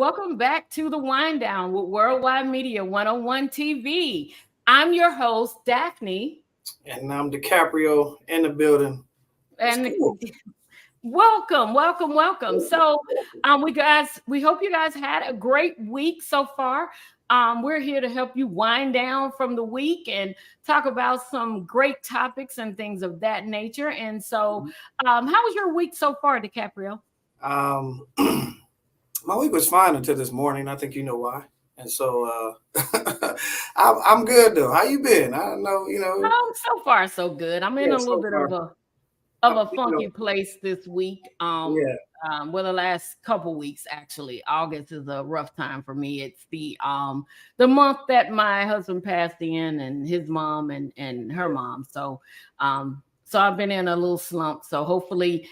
welcome back to the Wind Down with Worldwide Media 101 TV. I'm your host, Daphne. And I'm DiCaprio in the building. It's And cool. welcome. So, we hope you guys had a great week so far. We're here to help you wind down from the week and talk about some great topics and things of that nature. And so, how was your week so far, DiCaprio? Um, my week was fine until this morning. I think you know why. And so I'm good though. How you been? I don't know. So far so good. I'm in Yeah. a little So bit far, of a you know, funky place this week. yeah. Well, the last couple weeks actually. August is a rough time for me. It's the month that my husband passed in, and his mom and her mom. So I've been in a little slump. So hopefully,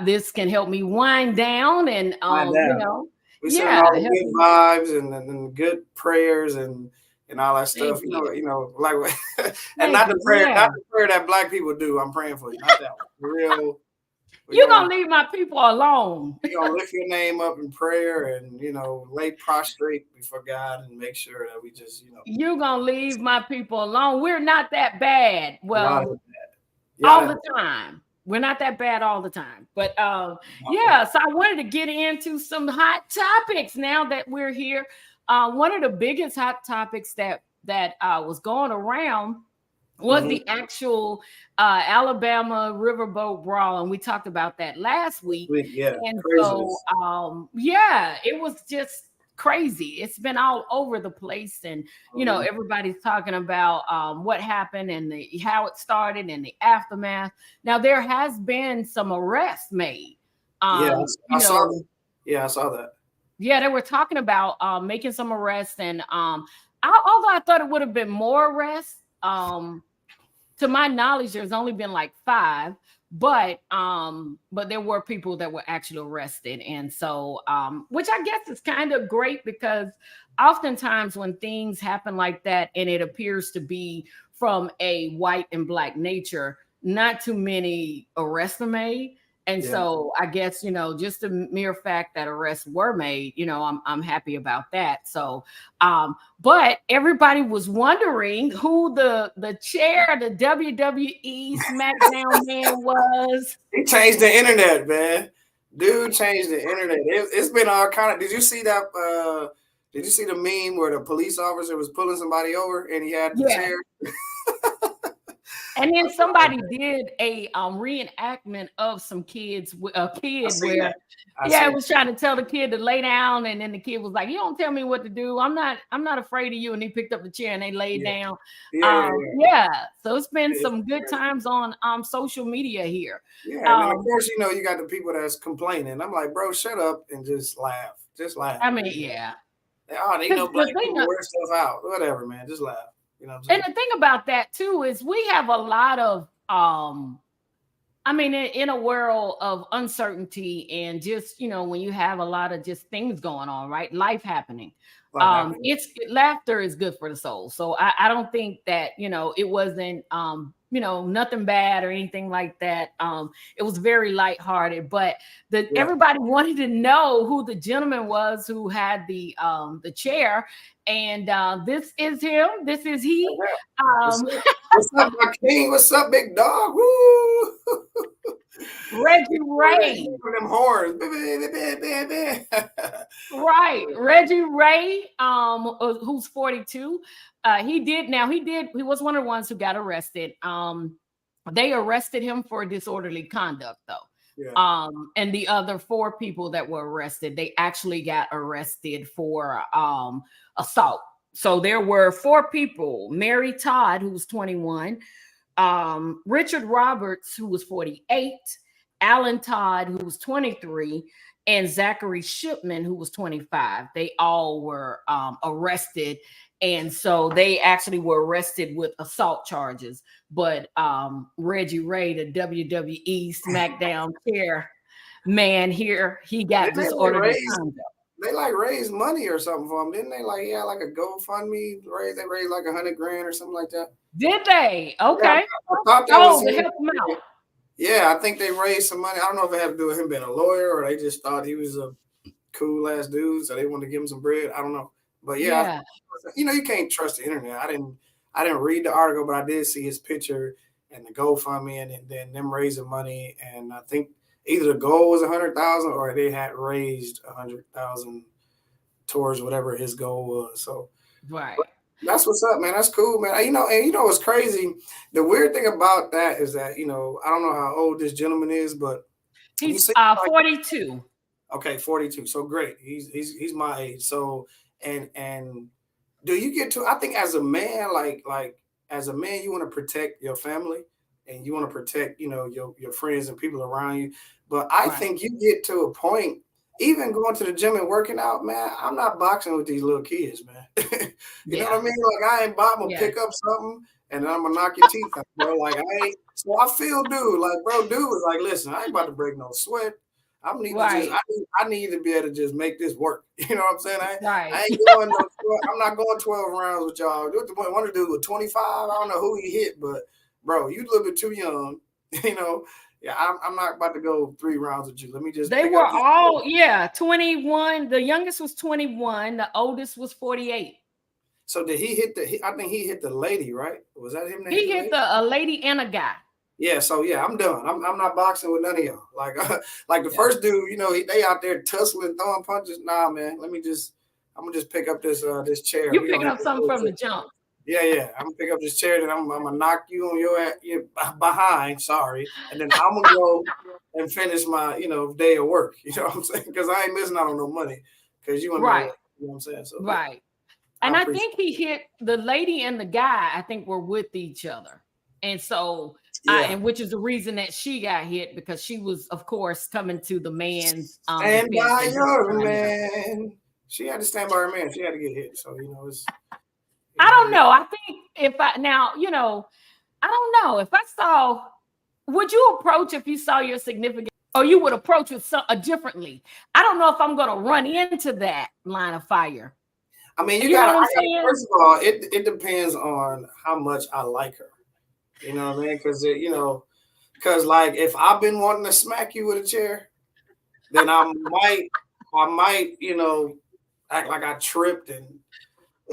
this can help me wind down and Find out. We sending yeah, all the help good me. vibes and good prayers and all that stuff. Thank you. Like, and Thank not you. the prayer, not Yeah. the prayer that Black people do. I'm praying for you, not that one. For real. We're You're gonna gonna leave my people alone. we gonna lift your name up in prayer and lay prostrate before God and make sure that we just You're gonna leave my people alone. We're not that bad. y'all Well, y'all all that the time. We're not that bad all the time. But okay. yeah, so I wanted to get into some hot topics now that we're here. One of the biggest hot topics that was going around was Mhm. the actual Alabama Riverboat Brawl, and we talked about that last week. Yeah, And so, craziness. yeah, it was just crazy. It's been all over the place, and Mhm. everybody's talking about what happened and how it started and the aftermath. Now, there has been some arrests made. Yeah, Um, I you saw know, that. Yeah, I saw that. yeah, they were talking about making some arrests, and although I thought it would have been more arrests. To my knowledge, there's only been like five, but there were people that were actually arrested. And so which I guess is kind of great, because oftentimes when things happen like that and it appears to be from a white and black nature, not too many arrests are made. And Yeah. so I guess, just the mere fact that arrests were made, I'm happy about that. So but everybody was wondering who the chair, the WWE SmackDown man was. He changed the internet, man. Dude changed the internet. It's been all kind of. Did you see that? Did you see the meme where the police officer was pulling somebody over and he had the Yeah. chair? And then somebody did a reenactment of some kids, a I kid seen where, that. I yeah, it seen. was trying to tell the kid to lay down, and then the kid was like, "You don't tell me what to do. I'm not afraid of you." And he picked up the chair and they laid Yeah, down. yeah. Yeah. So it's been It's some good crazy. times on social media here. Yeah, and then of Um, course you got the people that's complaining. I'm like, bro, shut up and just laugh. Just laugh. I mean, yeah. Oh, they Because know black the thing, people wear stuff out. Whatever, man. Just laugh. You know what I'm and saying? the thing about that too is we have a lot of I mean, in a world of uncertainty, and just, when you have a lot of just things going on, right? Life happening. Life happening. It's laughter is good for the soul. So I don't think that, it wasn't, nothing bad or anything like that. It was very lighthearted, but Yeah. everybody wanted to know who the gentleman was who had the chair. And this is him. This is he. What's Um, up? What's up, my king? What's up, big dog? Woo! Reggie Ray. With them horns. Right. Reggie Ray, who's 42. He was one of the ones who got arrested. They arrested him for disorderly conduct though. Yeah. And the other four people that were arrested, they actually got arrested for assault. So there were four people: Mary Todd, who was 21, Richard Roberts, who was 48, Alan Todd, who was 23, and Zachary Shipman, who was 25. They all were arrested. And so they actually were arrested with assault charges. But Reggie Ray, the WWE SmackDown chair man here, he got Didn't disorderly conduct. they like raise money or something for him? Didn't they like a GoFundMe they raised like 100 grand or something like that? Did they? Yeah, Okay. I thought that was Oh, to him. help them out. Yeah, I think they raised some money. I don't know if it had to do with him being a lawyer or they just thought he was a cool ass dude, so they want to give him some bread. I don't know, but yeah, Yeah. you can't trust the internet. I didn't read the article, but I did see his picture and the GoFundMe, and then them raising money, and I think either the goal was 100,000 or they had raised 100,000 towards whatever his goal was. So Right. that's what's up, man. That's cool, man. And what's crazy? The weird thing about that is that I don't know how old this gentleman is, but he He's seems like 42. okay, 42. So great. He's my age. So and do you get to? I think as a man, like as a man, you want to protect your family and you want to protect your friends and people around you. But I Right. think you get to a point, even going to the gym and working out, man. I'm not boxing with these little kids, man. You know what Yeah. I mean? Like I ain't gonna Yeah. pick up something and then I'm gonna knock your teeth out, bro. Like I ain't. So I feel, dude. Like, bro, dude was like, listen, I ain't about to break no sweat. Right. I need to be able to just make this work. You know what I'm saying? I Right. ain't going no 12, I'm not going 12 rounds with y'all. What the one to do with 25? I don't know who he hit, but bro, you a little bit too young. You know, yeah, I'm not about to go 3 rounds with you. Let me just They pick were up this. all, yeah, 21. The youngest was 21. The oldest was 48. So did he hit I think he hit the lady, right? Was that him that hit He the hit lady? a lady and a guy. Yeah, so yeah, I'm done. I'm not boxing with none of y'all. Like like the Yeah. first dude, they out there tussling, throwing punches. Nah, man. I'm gonna just pick up this chair. You We gonna picking hit up this something little from chair. the jump. Yeah, yeah. I'm gonna pick up this chair, then I'm gonna knock you on your behind. Sorry, and then I'm gonna go and finish my day of work. You know what I'm saying? Because I ain't missing out on no money. Because you wanna know Right. what I'm saying. So yeah, Right. I And I appreciate think he hit the lady and the guy, I think were with each other. And so it. Yeah. and which is the reason that she got hit because she was, of course, coming to the man's Stand defense by and he was your trying to hit her. man. She had to stand by her man. She had to get hit. So I it's don't know. I think if I now, I don't know. If I saw, would you approach if you saw your significant, or you would approach with differently? I don't know if I'm going to run into that line of fire. I mean, You know what I'm I gotta, saying? first of all, it depends on how much I like her. You know what I mean? Because like if I've been wanting to smack you with a chair, then I might, act like I tripped and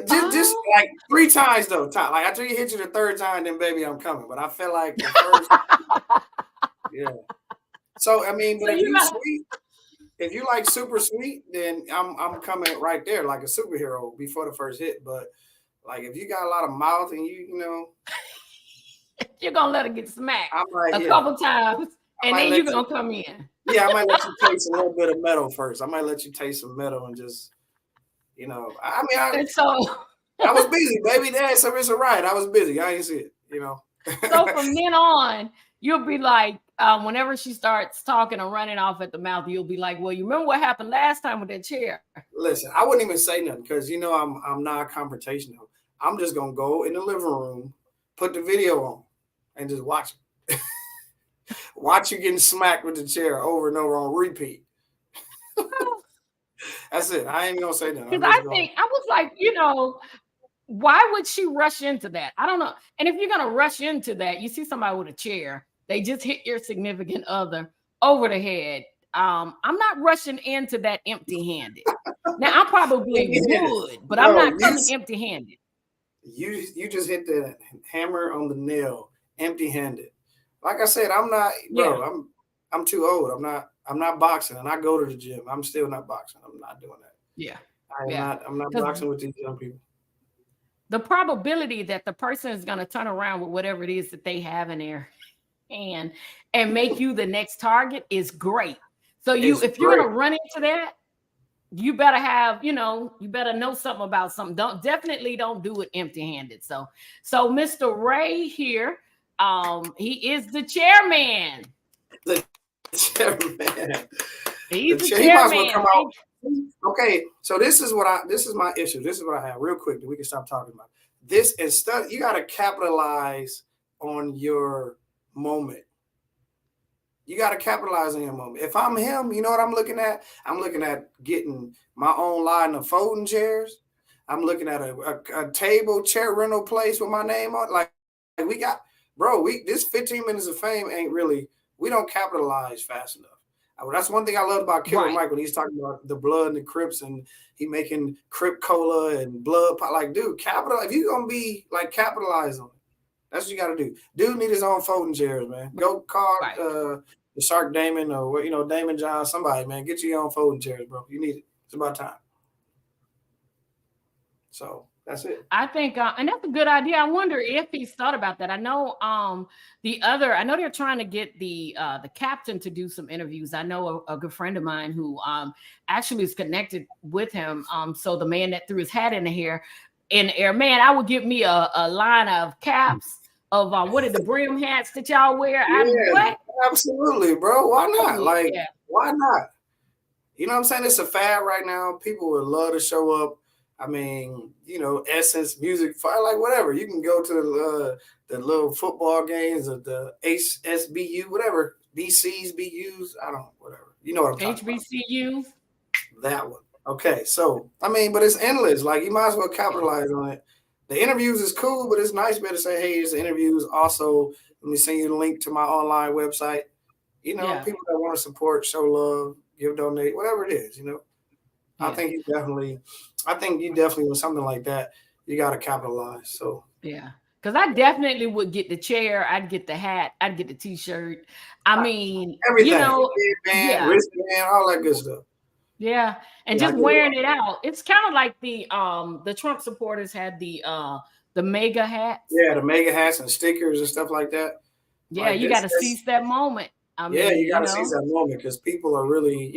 just Oh. like 3 times though. Like after you hit you the third time, then baby, I'm coming. But I feel like the first, yeah. So I mean, but So you got if you like super sweet, then I'm coming right there like a superhero before the first hit. But like if you got a lot of mouth and you're gonna let her get smacked I might a yeah, couple times, I and might then let you're you gonna come in. yeah, I might let you taste a little bit of metal first. I might let you taste some metal and just I mean And so, I was busy, baby. Dad, so it's all right. I was busy. I didn't see it. so from then on, you'll be like, whenever she starts talking or running off at the mouth, you'll be like, "Well, you remember what happened last time with that chair?" Listen, I wouldn't even say nothing because I'm not confrontational. I'm just gonna go in the living room, put the video on, and just watch it. Watch you getting smacked with the chair over and over on repeat. That's it. I ain't gonna say nothing. I'm Because just I going. think I was like, why would she rush into that? I don't know. And if you're gonna rush into that, you see somebody with a chair, they just hit your significant other over the head. I'm not rushing into that empty-handed. Now I probably would, but I'm Bro, not coming empty-handed. you just hit the hammer on the nail, empty-handed. Like I said, I'm not, Yeah, bro. I'm too old. I'm not boxing, and I go to the gym. I'm still not boxing. I'm not doing that. yeah, I am yeah. not. I'm not Because boxing with these young people. the probability that the person is going to turn around with whatever it is that they have in their hand and make you the next target is great. So It's if you're great. going to run into that, you better have, you better know something about something. Don't do it empty-handed. So Mr. Ray here, he is the chairman. The chairman. He's the He might as well chairman. come out. Okay, so this is my issue. This is what I have. Real quick, that we can stop talking about this. Instead, you got to capitalize on your moment. You got to capitalize on your moment. If I'm him, you know what I'm looking at? I'm looking at getting my own line of folding chairs. I'm looking at a table chair rental place with my name on. Like we got, bro. This 15 minutes of fame ain't really. We don't capitalize fast enough. That's one thing I loved about Killer Right. Mike when he's talking about the blood and the Crips and he making Crip Cola and blood. Like, dude, capital. If you gonna be like capitalize on it, that's what you got to do. Dude need his own folding chairs, man. Go call Right. the Shark Damon or Damon John, somebody, man. Get you your own folding chairs, bro. You need it. It's about time. So that's it. I think, and that's a good idea. I wonder if he's thought about that. I know, I know they're trying to get the captain to do some interviews. I know a good friend of mine who actually is connected with him. So the man that threw his hat in the air, man, I would give me a line of caps of what are the brim hats that y'all wear? Yeah, absolutely, bro. Why not? Like, yeah. Why not? You know what I'm saying? It's a fad right now. People would love to show up. I mean, Essence Music, like whatever. You can go to the little football games of the HSBU, whatever, BCs, BUs. I don't, whatever. You know what I'm talking HBCU. about. That one. Okay, so I mean, but it's endless. Like you might as well capitalize on it. The interviews is cool, but it's nice better to say, hey, it's interviews. Also, let me send you the link to my online website. People that want to support, show love, give, donate, whatever it is. I think you definitely with something like that, you got to capitalize. So yeah, because I definitely would get the chair, I'd get the hat, I'd get the T-shirt. I mean, everything, band, wristband, all that good stuff. Yeah, and just wearing it out. It's kind of like the Trump supporters had the mega hats. Yeah, the mega hats and stickers and stuff like that. Yeah, like you got to seize that moment. I mean, you got to seize that moment because people are really,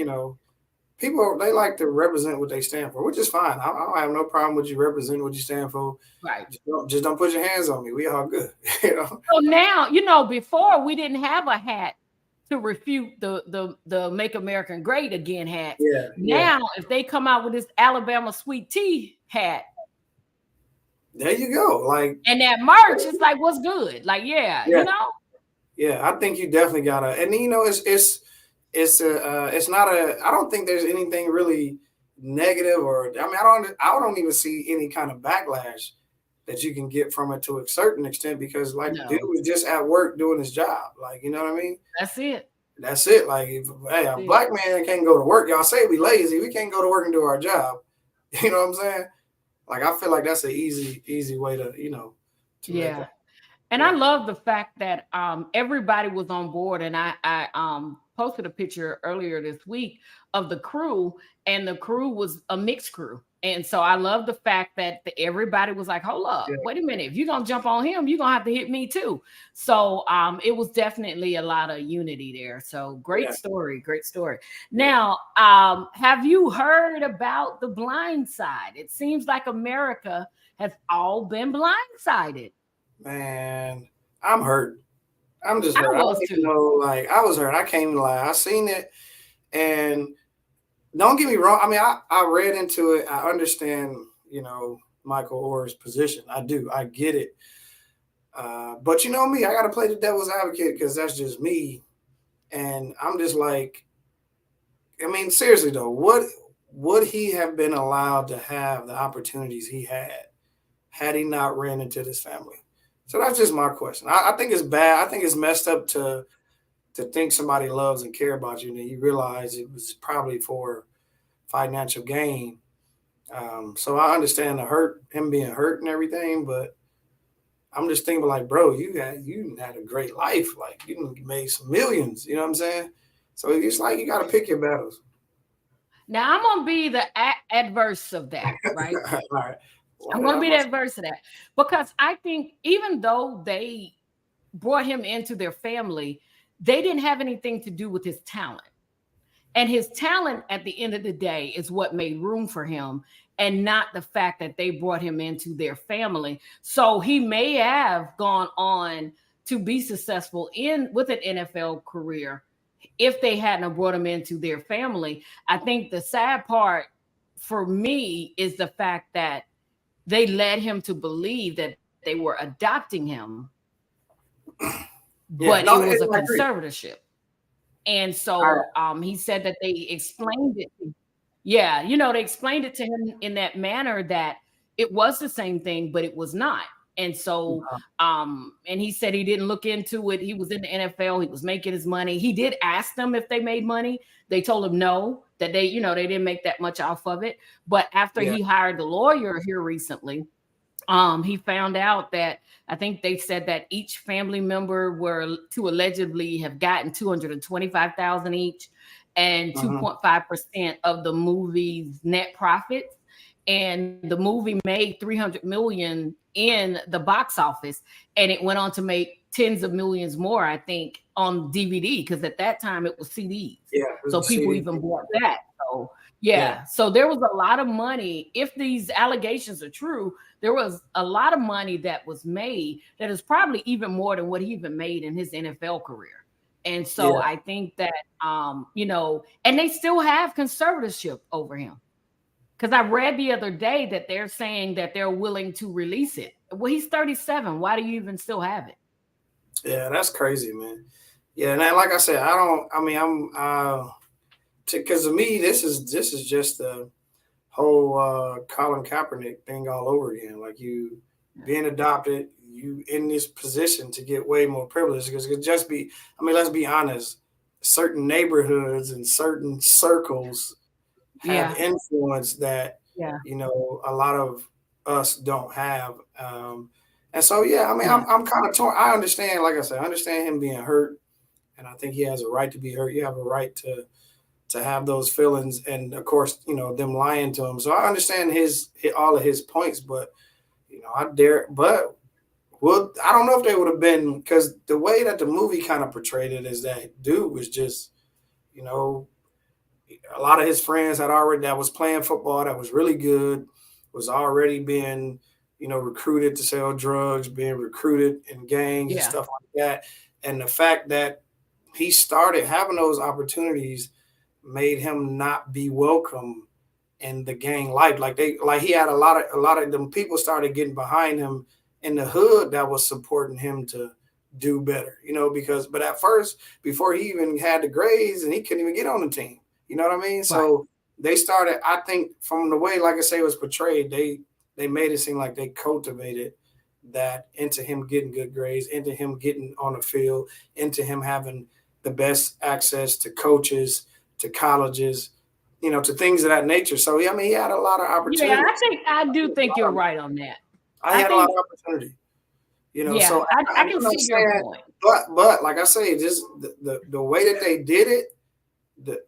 people they like to represent what they stand for, which is fine. I don't have no problem with you representing what you stand for. Right. Just don't put your hands on me. We all good. So now, before we didn't have a hat to refute the Make America Great Again hat. Yeah. Now, if they come out with this Alabama sweet tea hat, there you go. Like, and that merch is like, what's good? Like, yeah. Yeah, I think you definitely gotta, and it's not I don't think there's anything really negative I don't even see any kind of backlash that you can get from it to a certain extent because dude was just at work doing his job. Like, you know what I mean? That's it. Like, a black man can't go to work. Y'all say we lazy. We can't go to work and do our job. You know what I'm saying? Like, I feel like that's an easy way to, yeah. And I love the fact that everybody was on board. And I posted a picture earlier this week of the crew, and the crew was a mixed crew. And so I love the fact that everybody was like, hold up, wait a minute. If you're going to jump on him, you're going to have to hit me too. So it was definitely a lot of unity there. So great story. Now, have you heard about the blind side? It seems like America has all been blindsided. Man, I'm hurt. I'm just hurt. I was hurt. I can't even lie. I seen it, and don't get me wrong. I mean, I read into it. I understand, Michael Orr's position. I do. I get it. But you know me, I got to play the devil's advocate because that's just me. And I'm just like, I mean, seriously though, would he have been allowed to have the opportunities he had he not ran into this family? So that's just my question. I think it's bad. I think it's messed up to think somebody loves and care about you, and then you realize it was probably for financial gain. So I understand him being hurt and everything, but I'm just thinking like, bro, you had a great life. Like you made some millions. You know what I'm saying? So it's like you got to pick your battles. Now I'm gonna be the adverse of that, right? All right. I'm going to be the adverse of that because I think even though they brought him into their family, they didn't have anything to do with his talent. And his talent at the end of the day is what made room for him and not the fact that they brought him into their family. So he may have gone on to be successful with an NFL career if they hadn't brought him into their family. I think the sad part for me is the fact that they led him to believe that they were adopting him, but it was a conservatorship. And so he said that they explained it. Yeah, they explained it to him in that manner that it was the same thing, but it was not. And so, and he said he didn't look into it. He was in the NFL. He was making his money. He did ask them if they made money. They told him no, that they, they didn't make that much off of it. But after Yeah. he hired the lawyer here recently, he found out that I think they said that each family member were to allegedly have gotten 225,000 each and Mm-hmm. 2.5% of the movie's net profits. And the movie made 300 million in the box office, and it went on to make tens of millions more, I think, on DVD, because at that time it was CDs. Yeah. It was So a people CD. even bought that. So Yeah. yeah, so there was a lot of money. If these allegations are true, there was a lot of money that was made that is probably even more than what he even made in his NFL career. And so Yeah. I think that, and they still have conservatorship over him. Because I read the other day that they're saying that they're willing to release it. Well, he's 37. Why do you even still have it? Yeah, that's crazy, man. Yeah, and like I said, I don't. I mean, because to me, this is just the whole Colin Kaepernick thing all over again. Like you being adopted, you in this position to get way more privilege because it could just be. I mean, let's be honest. Certain neighborhoods and certain circles have Yeah, influence that yeah, a lot of us don't have. And so, yeah, I mean, yeah, I'm kind of torn. I understand, like I said, I understand him being hurt, and I think he has a right to be hurt. You have a right to have those feelings, and of course, them lying to him. So I understand his all of his points, but I dare, but well, I don't know if they would have been because the way that the movie kind of portrayed it is that dude was just, you know, a lot of his friends had already that was playing football that was really good, was already being, recruited to sell drugs, being recruited in gangs and yeah, stuff like that. And the fact that he started having those opportunities made him not be welcome in the gang life. Like he had a lot of them people started getting behind him in the hood that was supporting him to do better, because but at first, before he even had the grades and he couldn't even get on the team. You know what I mean? right. So they started, I think, from the way, like I say, it was portrayed, they made it seem like they cultivated that into him getting good grades, into him getting on the field, into him having the best access to coaches, to colleges, to things of that nature. So yeah, I mean, he had a lot of Yeah, opportunity. I do think you're right on that. I I had a lot think, of opportunity. yeah, So I I'm can not see your saying, point. but like I say, just the way that they did it,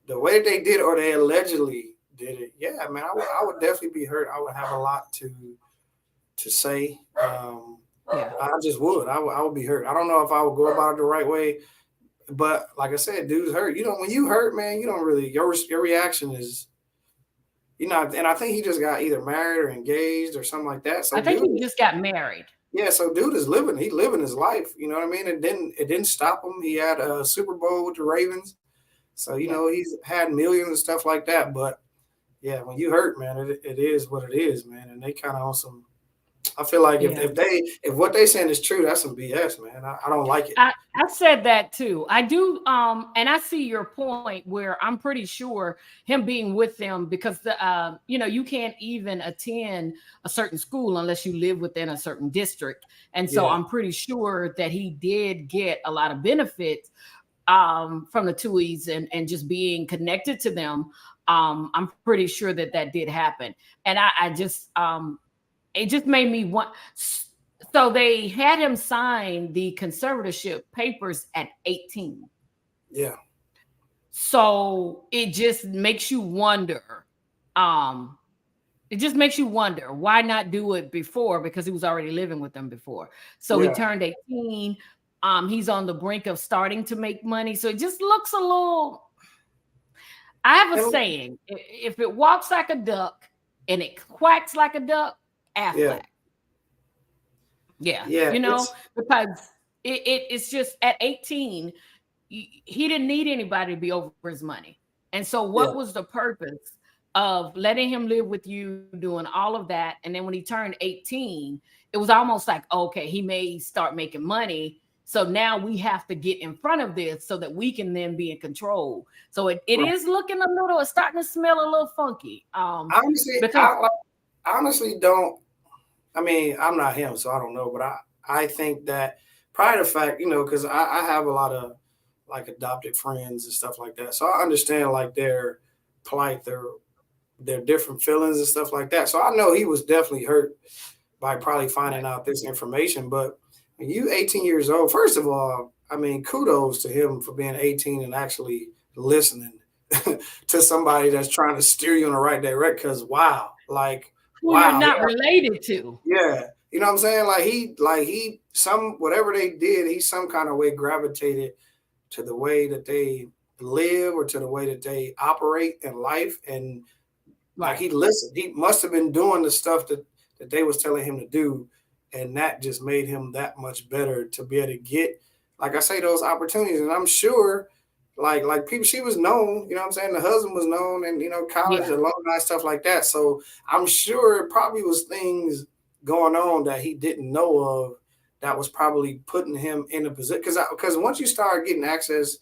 the way that they did or they allegedly did it, yeah, man, I would definitely be hurt. I would have a lot to say. Yeah. I just would. I would be hurt. I don't know if I would go about it the right way, but like I said, dude's hurt. When you hurt, man, you don't really your reaction is and I think he just got either married or engaged or something like that. I So think dude, he just got married. yeah, so dude is living. He living his life. You know what I mean? It didn't stop him. He had a Super Bowl with the Ravens. So Yeah. he's had millions and stuff like that. But yeah, when you hurt, man, it is what it is, man. And they kind of on some. I feel like if Yeah. if what they saying is true, that's some BS, man. I don't like it. I said that too. I do, and I see your point where I'm pretty sure him being with them because you can't even attend a certain school unless you live within a certain district, and so Yeah, I'm pretty sure that he did get a lot of benefits from the Tuohys and just being connected to them. I'm pretty sure that that did happen, and I just it just made me want. So they had him sign the conservatorship papers at 18. yeah, So it just makes you wonder. Um, it just makes you wonder why not do it before because he was already living with them before. So he yeah. turned 18. He's on the brink of starting to make money. So it just looks a little. I have a And, saying: if it walks like a duck and it quacks like a duck, yeah, Affleck. Yeah, yeah. It's because it's just at 18, he didn't need anybody to be over his money. And so what yeah, was the purpose of letting him live with you doing all of that? And then when he turned 18, it was almost like, okay, he may start making money. So now we have to get in front of this so that we can then be in control. So it right. is looking a little, it's starting to smell a little funky. Honestly, Because I honestly don't. I mean, I'm not him, so I don't know, but I think that probably the fact, because I have a lot of like adopted friends and stuff like that, so I understand like their plight, their different feelings and stuff like that. So I know he was definitely hurt by probably finding Right. out this information. But when you 18 years old, first of all, I mean, kudos to him for being 18 and actually listening to somebody that's trying to steer you in the right direction. Because wow, like Who you're wow, not related to. yeah, you know what I'm saying? Like he, some whatever they did, he some kind of way gravitated to the way that they live or to the way that they operate in life, and like Right. he listened. He must have been doing the stuff that they was telling him to do, and that just made him that much better to be able to get, like I say, those opportunities. And I'm sure, like people, she was known. You know what I'm saying? The husband was known, and college Yeah. alumni stuff like that. So I'm sure it probably was things going on that he didn't know of that was probably putting him in a position. Because once you start getting access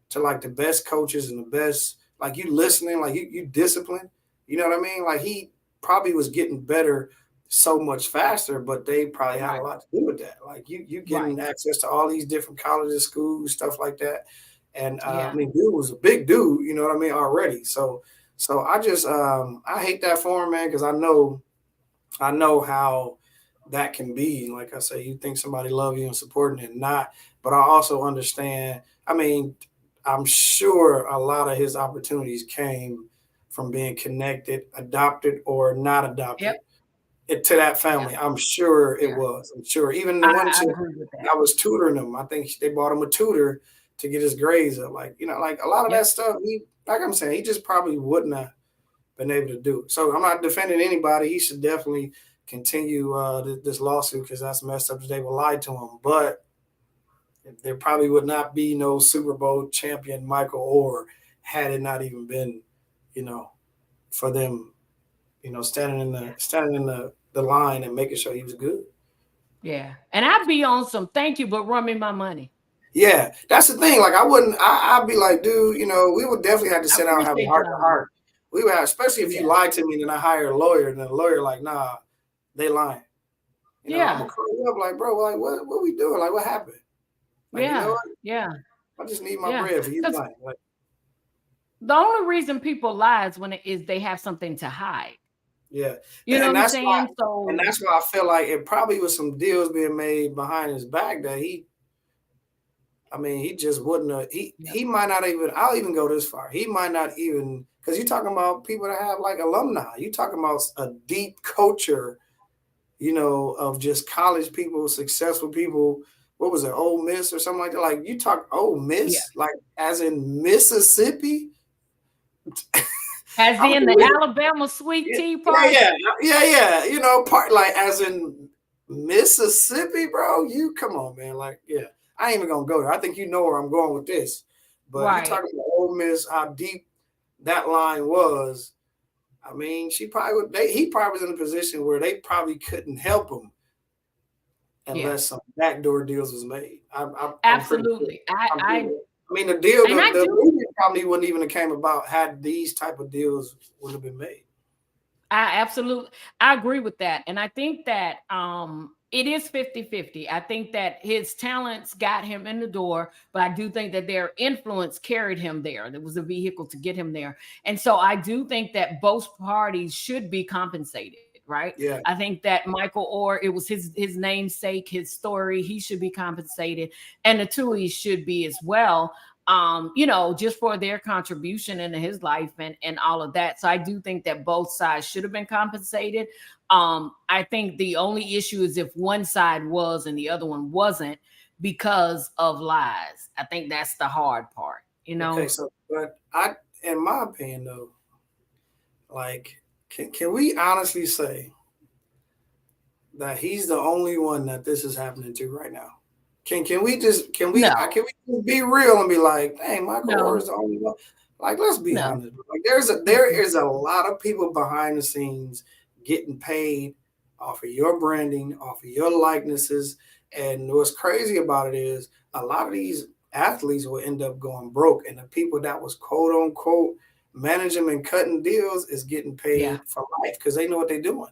to like the best coaches and the best, like you listening, like you discipline, you know what I mean? Like he probably was getting better so much faster, but they probably had a Right. lot to do with that. Like you Right. getting access to all these different colleges, schools, stuff like that. And I Yeah. mean, dude was a big dude, you know what I mean, already. So I just I hate that for him, man, because I know how that can be. Like I say, you think somebody love you and supporting and not, but I also understand. I mean, I'm sure a lot of his opportunities came from being connected, adopted or not Yep. adopted, to that Yeah. family. I'm sure it Yeah. was. I'm sure even the one I chick agree with that. that was tutoring him, I think they bought him a tutor to get his grades up. Like like a lot of Yep. that stuff. Like I'm saying, he just probably wouldn't have been able to do. So I'm not defending anybody. He should definitely continue this lawsuit because that's messed up that they would lie to him. But there probably would not be no Super Bowl champion Michael Orr had it not even been, you know, for them, standing in the line and making sure he was good. Yeah. And I'd be on some thank you, but run me my money. Yeah, that's the thing. Like I wouldn't. I'd be like, dude, we would definitely have to I sit down and have a appreciate heart to y'all. heart. We would have, especially if you Yeah. lied to me and then I hire a lawyer and the lawyer like, nah, they lying. I'm gonna Yeah. call you up like, bro, like what we doing? Like what happened? Like, Yeah. Yeah. I just need my Yeah. bread for you Because tonight. Like, the only reason people lie is when it is they have something to hide. yeah. You know And what I'm that's why saying? So I feel like it probably was some deals being made behind his back that I mean, he just wouldn't have yeah. he might not even, I'll even go this far. He might not even, because you're talking about people that have like alumni. You talking about a deep culture, of just college people, successful people. What was it, Ole Miss or something like that? Like you talk Ole Yeah. Miss, like as in Mississippi. As I'm in the Alabama sweet yeah, tea yeah, party. yeah, yeah, yeah. Part like as in Mississippi, bro. You come on, man. Like, yeah, I ain't even gonna go there. I think you know where I'm going with this. But you Right. talking about Ole Miss, how deep that line was. I mean, she probably would. He probably was in a position where they probably couldn't help him Yeah. unless some backdoor deals was made. I'm pretty sure. Absolutely. I'm pretty sure. I mean, the deal, And I the do movie probably wouldn't even have came about had these type of deals would have been made. I absolutely I agree with that. And I think that it is 50-50. I think that his talents got him in the door, but I do think that their influence carried him there. There was a vehicle to get him there. And so I do think that both parties should be compensated, right? Yeah, I think that Michael Orr, it was his namesake, his story, he should be compensated. And the Tuohys should be as well, just for their contribution into his life and all of that. So I do think that both sides should have been compensated. I think the only issue is if one side was and the other one wasn't because of lies. I think that's the hard part, you okay, know? so but in my opinion, though, like, can we honestly say that he's the only one that this is happening to right now? Can we just No, can we just be real and be like, hey, Michael Orr no, is the only one? Like, let's be no. honest. Like, there is a lot of people behind the scenes getting paid off of your branding, off of your likenesses. And what's crazy about it is a lot of these athletes will end up going broke, and the people that was quote unquote managing and cutting deals is getting Yeah. paid for life because they know what they're doing.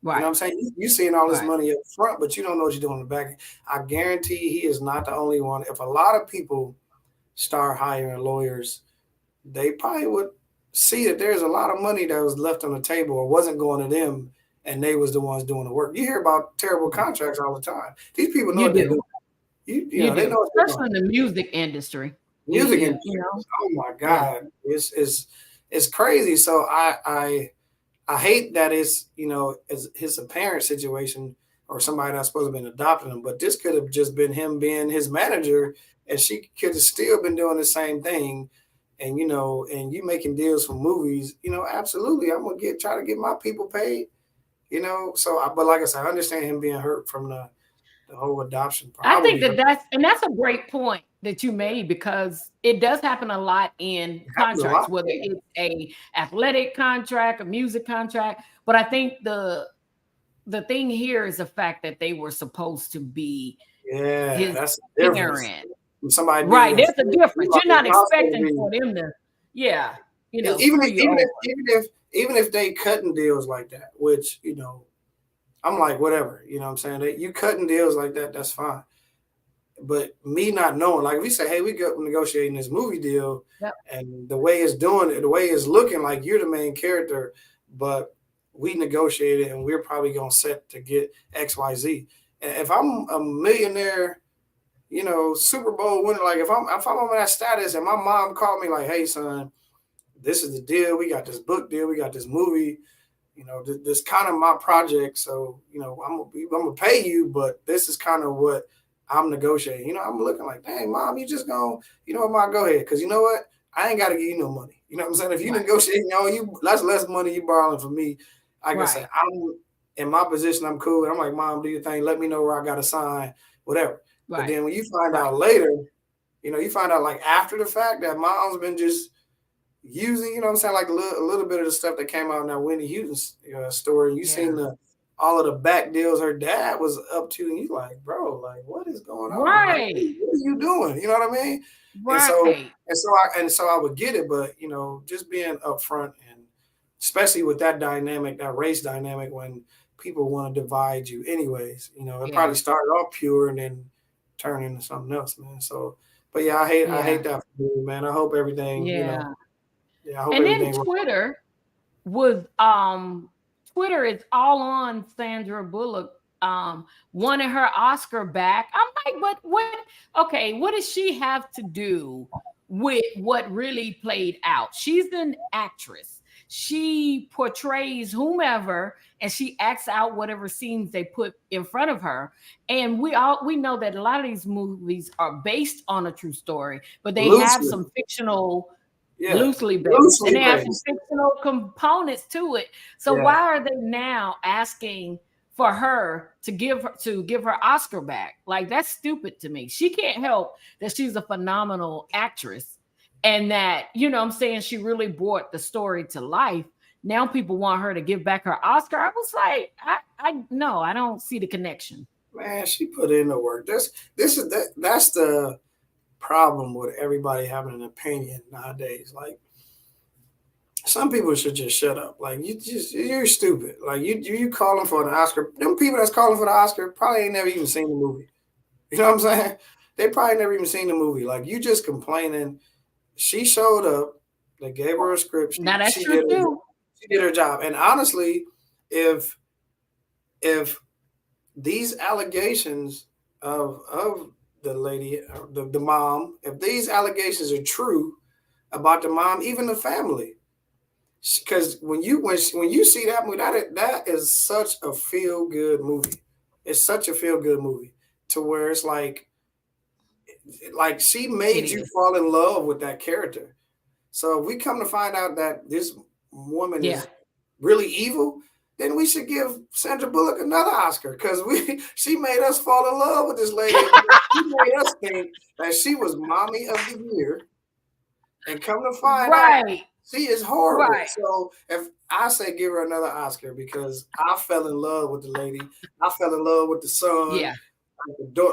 You know what Right. I'm saying? You seeing all this Right. money up front, but you don't know what you're doing in the back. I guarantee he is not the only one. If a lot of people start hiring lawyers, they probably would see that there's a lot of money that was left on the table or wasn't going to them, and they was the ones doing the work. You hear about terrible contracts all the time. These people know You what they're do. doing. You You know, they do. know what they're Especially doing. in the music industry. Music industry. You know? Oh my Yeah. God, it's crazy. So I hate that it's, as his parent situation or somebody that's supposed to have been adopting him, but this could have just been him being his manager, and she could have still been doing the same thing. And and you making deals for movies, absolutely, I'm gonna try to get my people paid. So but like I said, I understand him being hurt from the whole adoption part. I I would think be hurt. that's a great point that you made because it does happen a lot in It happens a contracts, lot. whether it's a athletic contract, a music contract. But I think the thing here is the fact that they were supposed to be Yeah, his that's the difference. parent. When somebody being Right. your There's a friend, difference. You're not y'all supposed to expecting be. for them to, yeah, Even screw if you over. even if they cutting deals like that, which I'm like whatever, what I'm saying, you cutting deals like that, that's fine. But me not knowing, like if we say, hey, we go negotiating this movie deal, Yep. and the way it's doing it, the way it's looking like you're the main character, but we negotiated and we're probably gonna set to get XYZ. And if I'm a millionaire, Super Bowl winner, like if I'm on that status and my mom called me like, hey son, this is the deal. We got this book deal. We got this movie. This kind of my project. So, I'm gonna pay you, but this is kind of what I'm negotiating. I'm looking like, dang, mom, you just gonna, what, mom, go ahead, because you know what, I ain't got to give you no money. You know what I'm saying? If you Right. negotiate, that's less money you borrowing from me. Like I said, Right. I'm in my position. I'm cool. And I'm like, mom, do your thing. Let me know where I got to sign, whatever. But Right. then when you find Right. out later, you find out like after the fact that mom's been just using, what I'm saying, like a little bit of the stuff that came out in that Whitney Houston story. You Yeah. seen all of the back deals her dad was up to, and you like, bro, like what is going on? Like, Right. what are you doing? You know what I mean? And so Right. I would get it, but just being upfront, and especially with that dynamic, that race dynamic, when people want to divide you, anyways, it Yeah. probably started off pure and then turned into something else, man. So, but yeah, I hate Yeah. that for you, man. I hope everything, Yeah. yeah, I hope And then everything works. was Twitter is all on Sandra Bullock wanting her Oscar back. I'm like, what okay, what does she have to do with what really played out? She's an actress. She portrays whomever and she acts out whatever scenes they put in front of her. And we know that a lot of these movies are based on a true story, but they have Loosely, some fictional, yeah, loosely based, and loosely they have some based, fictional components to it. So why yeah. are they now asking for her to give her Oscar back? Like that's stupid to me. She can't help that she's a phenomenal actress and that, what I'm saying, she really brought the story to life. Now people want her to give back her Oscar. I was like, I no, I don't see the connection. Man, she put in the work. That's the problem with everybody having an opinion nowadays. Like some people should just shut up. Like you're stupid. Like you calling for an Oscar. Them people that's calling for the Oscar probably ain't never even seen the movie. You know what I'm saying? They probably never even seen the movie. Like you just complaining. She showed up. They gave her a script. Now She that's she true did her, too. she did her job. And honestly, if if these allegations of the lady, the mom, if these allegations are true about the mom, even the family, because when you see that movie, that is such a feel good movie. It's such a feel good movie to where it's like she It made you is. fall in love with that character. So if we come to find out that this woman Yeah. is really evil, then we should give Sandra Bullock another Oscar because she made us fall in love with this lady. She made us think that she was mommy of the year, and come to find out Right. she is horrible. Right. So if I say give her another Oscar because I fell in love with the lady, I fell in love with the son, Yeah.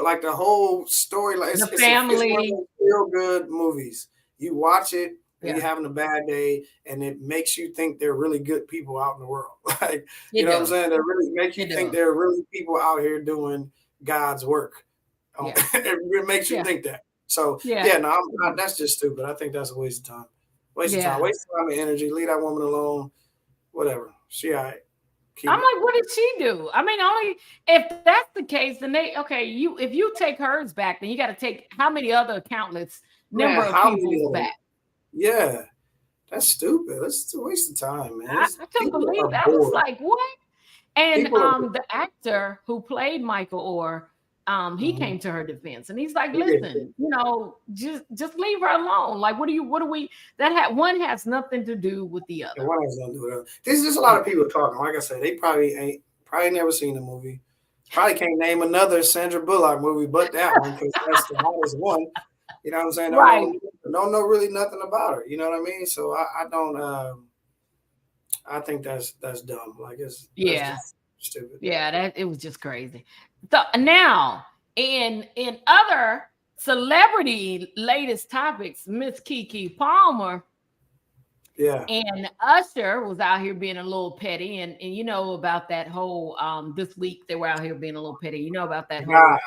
like the whole story. Like The it's one of family. those feel good movies. You watch it and you're having a bad day, and it makes you think they're really good people out in the world. Like, you It know what I'm does. saying? That really make you It think does. there are really people out here doing God's work. Yeah. It makes you Yeah. think that. So Yeah. yeah, no, that's just stupid. I think that's a waste of time. Waste of time. Yeah. Waste of time and energy. Leave that woman alone. Whatever. She all right. Keep I'm it. like, what did she do? I mean, only if that's the case, then they okay. You if you take hers back, then you got to take how many other countless Man, number of how many people's of them? back. Yeah, that's stupid. That's a waste of time, man. I couldn't People believe are it. I was bored. like, what? And People are. the actor who played Michael Orr, he Mhm. came to her defense and he's like, He did. listen, just leave her alone. Like, what do we one has nothing to do with the And other. what else gonna do it? There's just a lot Yeah. of people talking. Like I said, they probably never seen the movie. Probably can't name another Sandra Bullock movie but that one because that's the hottest one. You know what I'm saying? Right. Don't know really nothing about her. You know what I mean? So I don't. I think that's dumb. Like that's Yeah. just stupid. Yeah, that it was just crazy. So now in other celebrity latest topics, Miss Keke Palmer Yeah. and Usher was out here being a little petty, and you know about that whole this week they were out here being a little petty. You know about that God, whole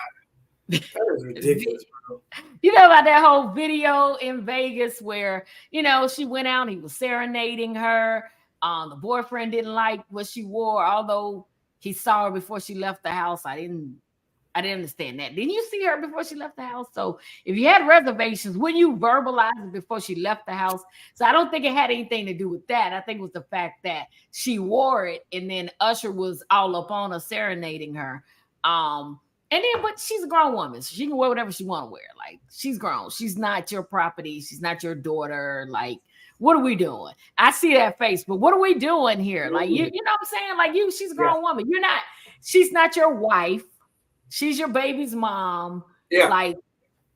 that is ridiculous, bro. you know about that whole video in Vegas where she went out, he was serenading her. The boyfriend didn't like what she wore, although he saw her before she left the house. I didn't understand that. Didn't you see her before she left the house? So if you had reservations, wouldn't you verbalize it before she left the house? So I don't think it had anything to do with that. I think it was the fact that she wore it and then Usher was all up on her serenading her. And then, but she's a grown woman, so she can wear whatever she want to wear. Like, she's grown. She's not your property. She's not your daughter. Like, what are we doing? I see that face, but what are we doing here? Like, you know what I'm saying? Like, she's a Yeah. grown woman. She's not your wife. She's your baby's mom. Yeah. Like,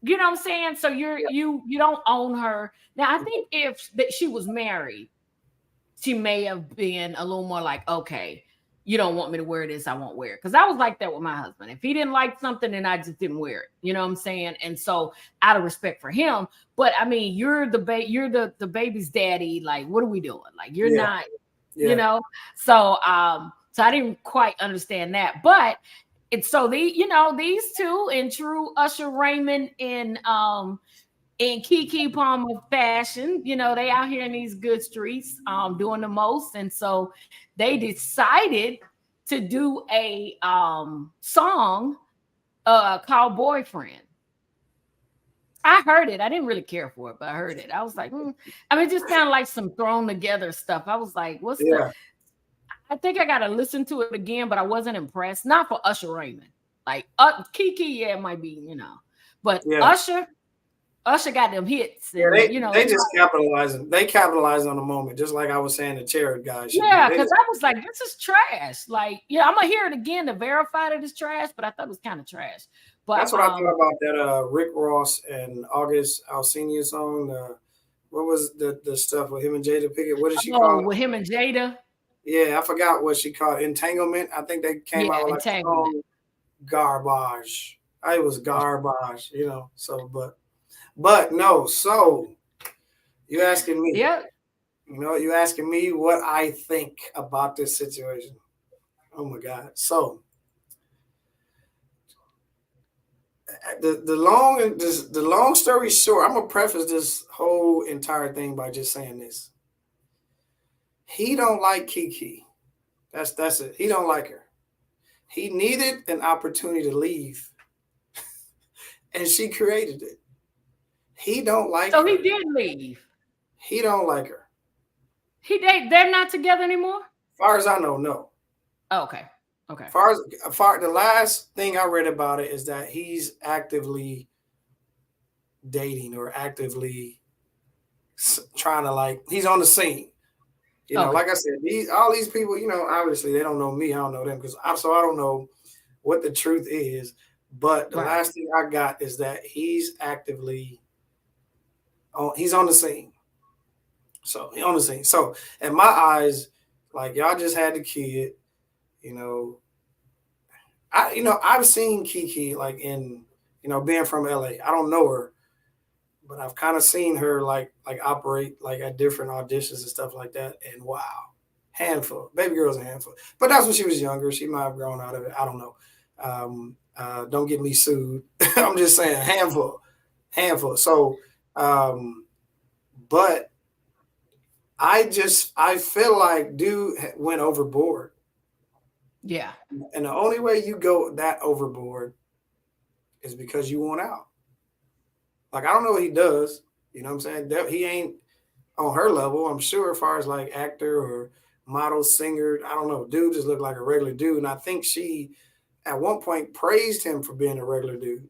you know what I'm saying? So you don't own her. Now, I think if she was married, she may have been a little more like, okay, you don't want me to wear this, I won't wear it. Because I was like that with my husband. If he didn't like something, then I just didn't wear it. You know what I'm saying? And so out of respect for him, but I mean, you're the baby's daddy. Like, what are we doing? Like, you're Yeah. not, Yeah. so I didn't quite understand that. But it's so these two in true Usher Raymond in Keke Palmer fashion, they out here in these good streets, doing the most. And so they decided to do a song called Boyfriend. I heard it. I didn't really care for it, but I heard it. I was like, I mean, just kind of like some thrown together stuff. I was like, Yeah. I think I got to listen to it again, but I wasn't impressed. Not for Usher Raymond. Like, Keke, yeah, it might be, but Yeah. Usher got them hits, Yeah, and they just capitalizing. They capitalize on the moment, just like I was saying the Jared guy should do. yeah, because I was like, this is trash. Like, yeah, I'm gonna hear it again to verify that it's trash, but I thought it was kind of trash. But That's what I thought about that Rick Ross and August Alsina song. What was the stuff with him and Jada Pickett? What did she call it? with him and Jada, Yeah, I forgot what she called it. Entanglement. I think they came yeah, out with like a entanglement. song garbage. It was garbage, So, but no. So you asking me? Yeah. You asking me what I think about this situation. Oh my God. So the long story short, I'm gonna preface this whole entire thing by just saying this. He don't like Keke. That's it. He don't like her. He needed an opportunity to leave, and she created it. He don't like So her. he did leave. He don't like her. They're not together anymore? As far as I know, no. Oh, okay. Okay. The last thing I read about it is that he's actively dating or actively trying to he's on the scene. Okay. Like I said, all these people, obviously they don't know me. I don't know them I don't know what the truth is. But the last thing I got is that he's actively he's on the scene. So he's on the scene. So in my eyes, like y'all just had the kid, I've seen Keke like in, being from LA. I don't know her, but I've kind of seen her like operate like at different auditions and stuff like that. And wow, handful. Baby girl's a handful. But that's when she was younger. She might have grown out of it. I don't know. Don't get me sued. I'm just saying handful, handful. So, but I feel like dude went overboard. Yeah. And the only way you go that overboard is because you want out. Like I don't know what he does. You know what I'm saying? He ain't on her level, I'm sure, as far as like actor or model, singer. I don't know. Dude just looked like a regular dude. And I think she at one point praised him for being a regular dude.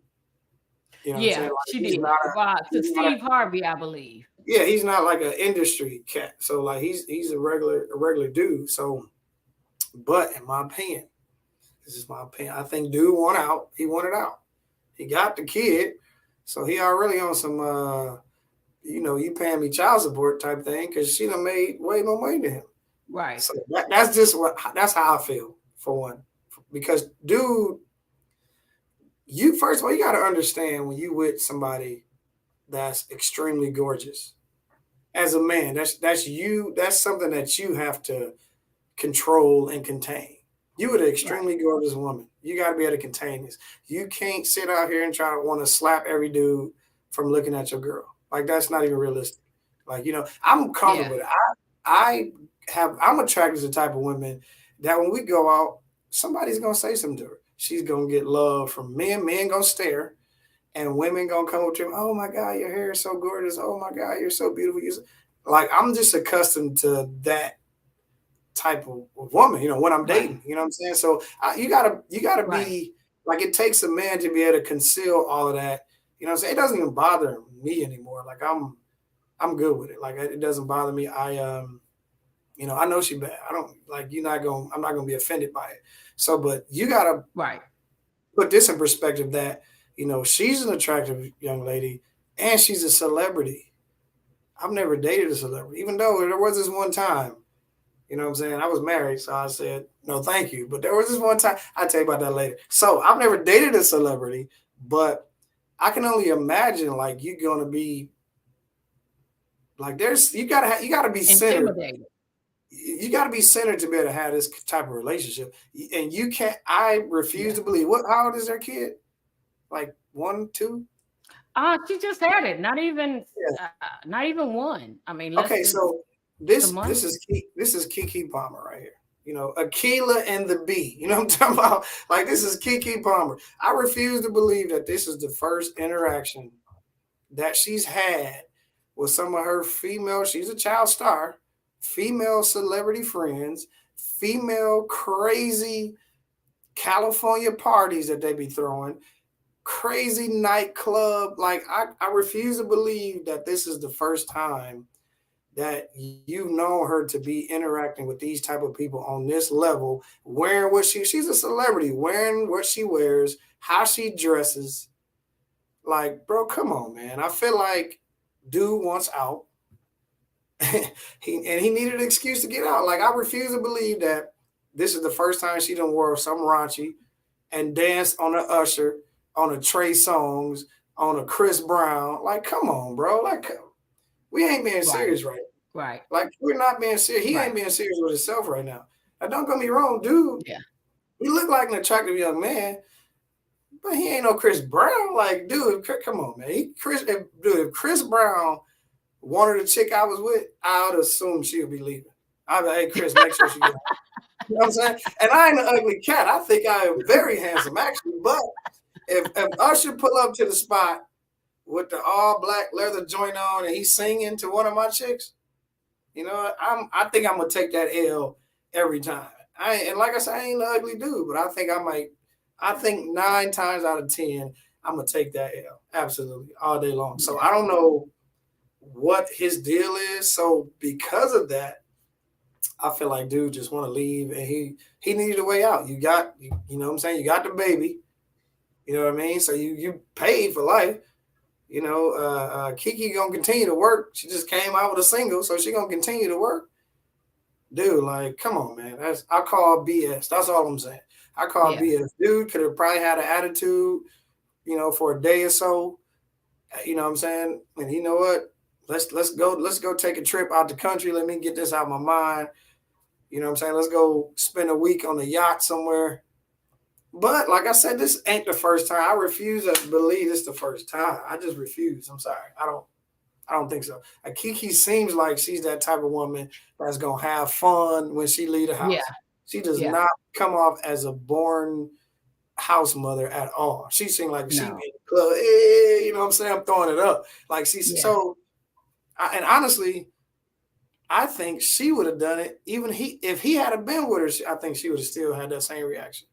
You know what I'm saying? Yeah, Like she did. To he's not a Steve Harvey, I believe. yeah, he's not like an industry cat. So like he's a regular dude. So but in my opinion, this is my opinion. I think dude won out. He wanted out. He got the kid. So he already on some you paying me child support type thing because she done made way more money than him. Right. So that's how I feel for one. Because dude, you first of all, you gotta understand when you with somebody that's extremely gorgeous. As a man, that's you, that's something that you have to control and contain. You with an Right. extremely gorgeous woman. You gotta be able to contain this. You can't sit out here and try to want to slap every dude from looking at your girl. Like that's not even realistic. Like, I'm comfortable Yeah. with it. I'm attracted to the type of women that when we go out, somebody's gonna say something to her. She's gonna get love from men. Men gonna stare, and women gonna come up to him. Oh my God, your hair is so gorgeous. Oh my God, you're so beautiful. Like I'm just accustomed to that type of woman. When I'm Right. dating. You know what I'm saying? So you gotta Right. be like it takes a man to be able to conceal all of that. You know what I'm saying? It doesn't even bother me anymore. Like I'm good with it. Like it doesn't bother me. I know she bad. I don't like I'm not gonna be offended by it. So, but you gotta Right. put this in perspective that, she's an attractive young lady and she's a celebrity. I've never dated a celebrity, even though there was this one time, you know what I'm saying? I was married, so I said, no, thank you. But there was this one time, I'll tell you about that later. So I've never dated a celebrity, but I can only imagine like you're gonna be like you gotta be centered. Intimidated. You got to be centered to be able to have this type of relationship. And you can't, I refuse Yeah. to believe. How old is their kid? Like one, two? She just had it. Yeah. Not even one. I mean, less Okay. than So some this months. is Keke Palmer right here. Aquila and the Bee. You know what I'm talking about? Like this is Keke Palmer. I refuse to believe that this is the first interaction that she's had with some of her female, she's a child star, female celebrity friends, female crazy California parties that they be throwing, crazy nightclub. Like I refuse to believe that this is the first time that you've known her to be interacting with these type of people on this level, wearing what she's a celebrity, wearing what she wears, how she dresses. Like, bro, come on, man. I feel like dude wants out. he needed an excuse to get out. Like, I refuse to believe that this is the first time she done wore some raunchy and danced on a Usher, on a Trey Songs, on a Chris Brown. Like, come on, bro. Like, we ain't being Right. serious right now. Right. Like, we're not being serious. He ain't Right. being serious with himself right now. Now, don't get me wrong, dude. Yeah. He look like an attractive young man, but he ain't no Chris Brown. Like, dude, come on, man. If Chris Brown wanted a chick I was with, I would assume she would be leaving. I'd be like, hey, Chris, make sure she gets. You know what I'm saying? And I ain't an ugly cat. I think I am very handsome, actually. But if Usher pull up to the spot with the all black leather joint on and he's singing to one of my chicks, I think I'm gonna take that L every time. And like I said, I ain't an ugly dude, but I think I might. I think 9 times out of 10, I'm gonna take that L absolutely all day long. So Yeah. I don't know what his deal is. So because of that, I feel like dude just want to leave, and he needed a way out. You know what I'm saying? You got the baby. You know what I mean? So you paid for life. Keke gonna continue to work. She just came out with a single, so she gonna continue to work. Dude, like, come on, man. I call BS. That's all I'm saying. I call Yeah. BS. Dude could have probably had an attitude, for a day or so, You know what I'm saying? And you know what? Let's go take a trip out the country. Let me get this out of my mind. You know what I'm saying? Let's go spend a week on a yacht somewhere. But like I said, this ain't the first time. I refuse to believe it's the first time. I just refuse. I'm sorry. I don't think so. Keke seems like she's that type of woman that's gonna have fun when she leave the Yeah, house. She does yeah. not come off as a born house mother at all. She seemed like she be in No. the club, you know what I'm saying? I'm throwing it up. Like she's Yeah. so and honestly, I think she would have done it even if he had been with her, I think she would have still had that same reaction.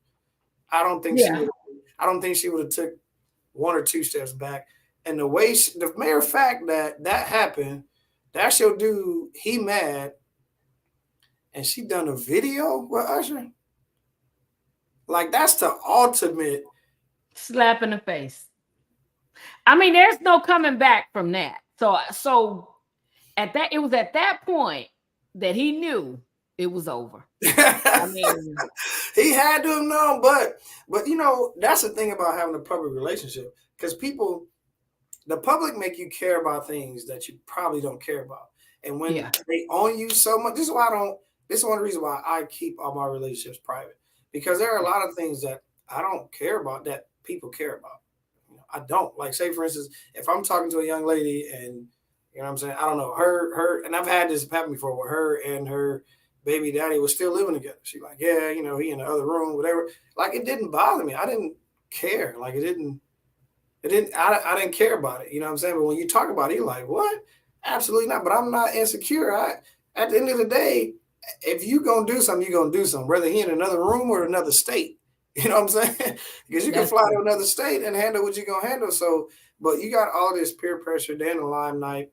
I don't think she Yeah. would I don't think she would have took one or two steps back. And the way the mere fact that happened, that's your dude, he mad, and she done a video with Usher. Like that's the ultimate. Slap in the face. I mean, there's no coming back from that. So at that, it was at that point that he knew it was over. I mean, He had to have known, but you know that's the thing about having a public relationship because the public make you care about things that you probably don't care about, and when yeah, they own you so much, this is why I don't. This is one of the reasons why I keep all my relationships private because there are a lot of things that I don't care about that people care about. I don't like say for instance, if I'm talking to a young lady and you know what I'm saying, I don't know her, and I've had this happen before where her and her baby daddy was still living together. She like, yeah, you know, he in the other room, whatever. Like it didn't bother me. I didn't care. Like I didn't care about it. You know what I'm saying? But when you talk about it, you're like, what? Absolutely not. But I'm not insecure. At the end of the day, if you gonna do something, you're gonna do something, whether he in another room or another state. You know what I'm saying? Because you can that's fly true. to another state and handle what you're gonna handle. So, but you got all this peer pressure, then the limelight,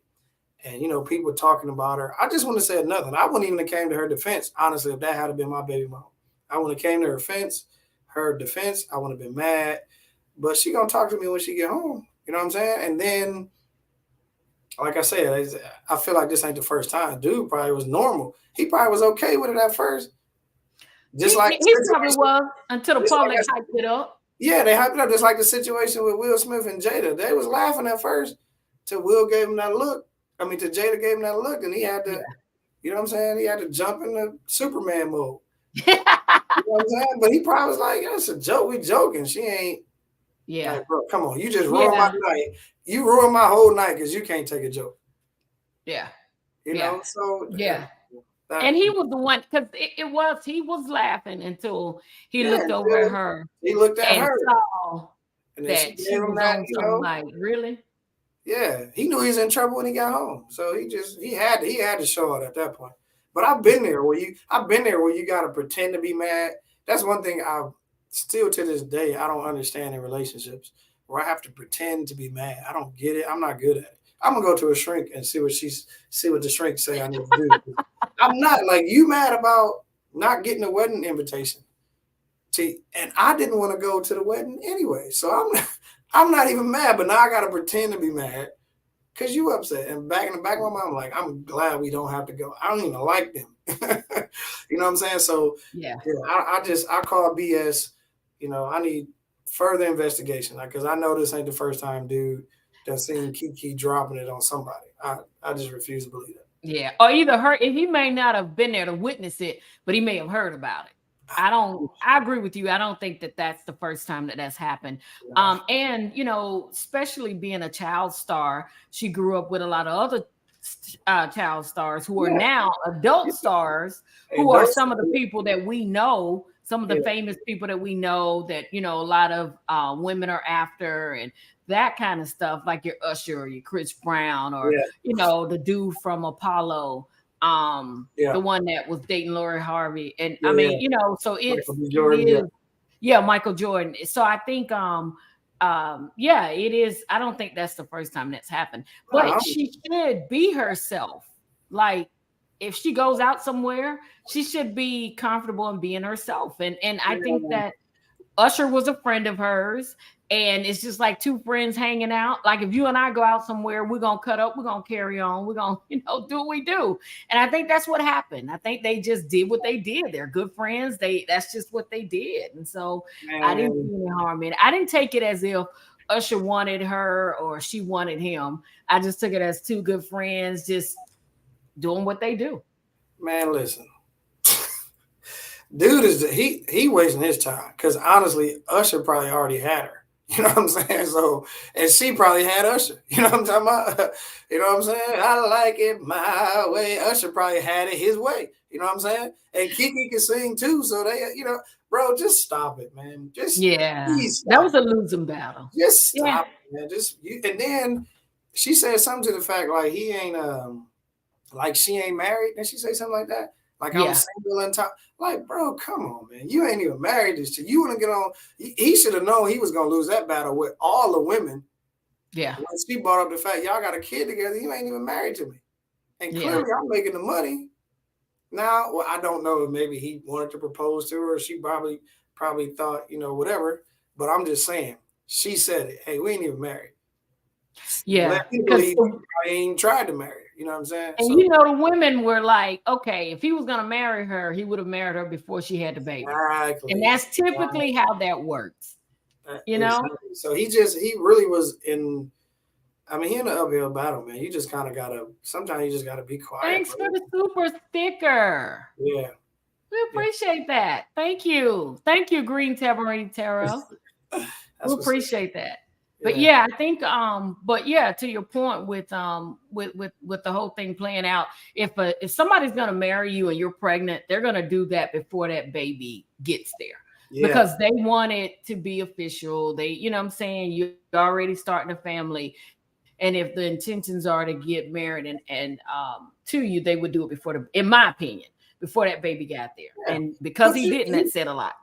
and you know people talking about her. I just want to say nothing. I wouldn't even have came to her defense, honestly, if that had been my baby mom. I would have came to her defense. I would have been mad, but she gonna talk to me when she get home. You know what I'm saying? And then, like I said, I feel like this ain't the first time. Dude probably was normal. He probably was okay with it at first, just like the He probably situation. was until the Just like public hyped it up. yeah, they hyped it up just like the situation with Will Smith and Jada. They was laughing at first till Will gave him that look. I mean, till Jada gave him that look, and he had to, Yeah. you know what I'm saying? He had to jump in the Superman mode. You know what I'm saying? But he probably was like, "It's a joke. We joking. She ain't Yeah. like, bro. Come on, you just ruined my Yeah. night. You ruined my whole night because you can't take a joke. Yeah. You Yeah. know? So Yeah. that And he was the one because he was laughing until he yeah, looked over at until her he looked at and her, saw and then she that gave she him was that. on You some know, like, really? yeah, he knew he was in trouble when he got home. So he had to show it at that point. But I've been there where you gotta pretend to be mad. That's one thing I still to this day I don't understand in relationships where I have to pretend to be mad. I don't get it. I'm not good at it. I'm gonna go to a shrink and see what the shrink say I need to do. I'm not like you mad about not getting a wedding invitation. And I didn't want to go to the wedding anyway. So I'm not even mad, but now I gotta pretend to be mad because you upset. And back in the back of my mind, I'm like, I'm glad we don't have to go. I don't even like them. You know what I'm saying? So Yeah. yeah, I call BS. You know, I need further investigation because I know this ain't the first time, dude, that seen Keke dropping it on somebody. I just refuse to believe that. Yeah. Or either heard, he may not have been there to witness it, but he may have heard about it. I agree with you. I don't think that that's the first time that that's happened. Nah, And, especially being a child star, she grew up with a lot of other child stars who are yeah, now adult yeah. stars, And who are those, some of the people that we know, some of the yeah, famous people that we know that, a lot of women are after and that kind of stuff, like your Usher or your Chris Brown or, yeah, the dude from Apollo, yeah, the one that was dating Lori Harvey. And I yeah, yeah. mean, so Michael B. it Jordan, yeah. is, yeah, Michael Jordan. So I think yeah, it is. I don't think that's the first time that's happened, but Nah, she should be herself. Like if she goes out somewhere, she should be comfortable in being herself. And I think yeah, that Usher was a friend of hers, and it's just like two friends hanging out. Like if you and I go out somewhere, we're gonna cut up, we're gonna carry on, we're gonna, do what we do. And I think that's what happened. I think they just did what they did. They're good friends. That's just what they did. And so I didn't man. see any harm in it. I didn't take it as if, Usher wanted her or she wanted him. I just took it as two good friends just doing what they do. Man, listen, dude is he wasting his time because honestly, Usher probably already had her. You know what I'm saying? So, and she probably had Usher. You know what I'm talking about? You know what I'm saying? I like it my way. Usher probably had it his way. You know what I'm saying? And Keke can sing too. So they, bro, just stop it, man. Just Yeah, please that stop was a losing battle. it. Just Yeah, stop it, man. Just you. And then she said something to the fact like he ain't like she ain't married. Did she say something like that? Like I'm yeah, single and top. Like, bro, come on, man. You ain't even married this chick. You want to get on? He should have known he was gonna lose that battle with all the women. yeah, When she brought up the fact y'all got a kid together, you ain't even married to me, and yeah. clearly I'm making the money now. Well, I don't know if maybe he wanted to propose to her, or she probably thought whatever. But I'm just saying, she said it. Hey, we ain't even married. Yeah, Let me because believe I ain't tried to marry her. You know what I'm saying? and So the women were like, okay, if he was gonna marry her, he would have married her before she had the baby, and exactly. that's typically how that works. You know. Exactly. So he really was in. I mean, he in an uphill battle, man. You just kind of gotta. Sometimes you just gotta be quiet, Thanks bro. for the super sticker. Yeah, We yeah. appreciate that. Thank you. Thank you, Green Tamarine Tarot. We That's what's up. appreciate that. But Yeah, yeah, I think but yeah, to your point with the whole thing playing out, if somebody's gonna marry you and you're pregnant, they're gonna do that before that baby gets there. yeah, Because they want it to be official. They, what I'm saying, you're already starting a family. And if the intentions are to get married and to you, they would do it before in my opinion, before that baby got there. yeah. And because But he you, didn't, that said a lot.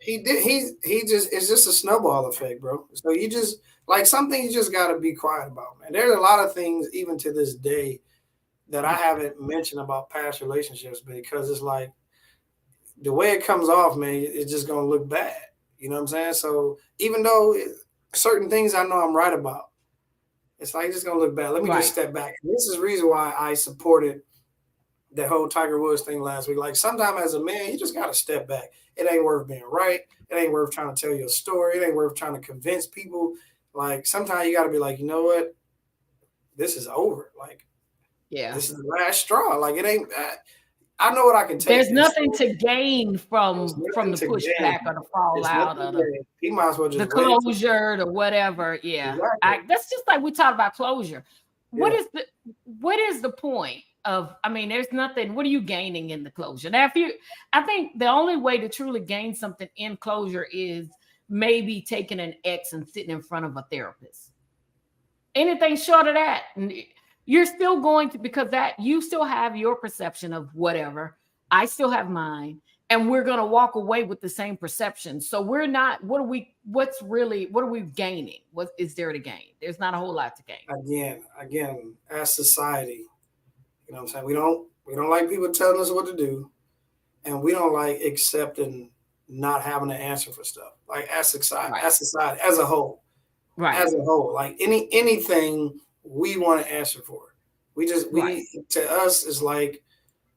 he did. He just. It's just a snowball effect, bro. So you just like something you just gotta be quiet about, man. There's a lot of things even to this day that I haven't mentioned about past relationships because it's like the way it comes off, man, it's just gonna look bad. You know what I'm saying? So even though certain things I know I'm right about, it's like it's just gonna look bad. Let me just Right. step back. And this is the reason why I supported that whole Tiger Woods thing last week. Like sometimes as a man, you just gotta step back. It ain't worth being right. It ain't worth trying to tell your story. It ain't worth trying to convince people. Like sometimes you gotta be like, you know what? This is over. Like Yeah. this is the last straw. Like it ain't. I know what I can take. There's And nothing so to gain there's from nothing the to gain. pushback or the There's fallout nothing or to gain. He might as well the just wait until closure or whatever. Yeah. exactly. I That's just like we talked about closure. What Yeah. is the point of, I mean, there's nothing, what are you gaining in the closure? Now, I think the only way to truly gain something in closure is maybe taking an ex and sitting in front of a therapist. Anything short of that, you're still going to, because that you still have your perception of whatever. I still have mine, and we're going to walk away with the same perception. So we're not. What are we gaining? What is there to gain? There's not a whole lot to gain. Again, as society, you know what I'm saying? We don't like people telling us what to do, and we don't like accepting not having an answer for stuff. Like Right. as a whole, Right. like anything we want to answer for. Right. We to us is like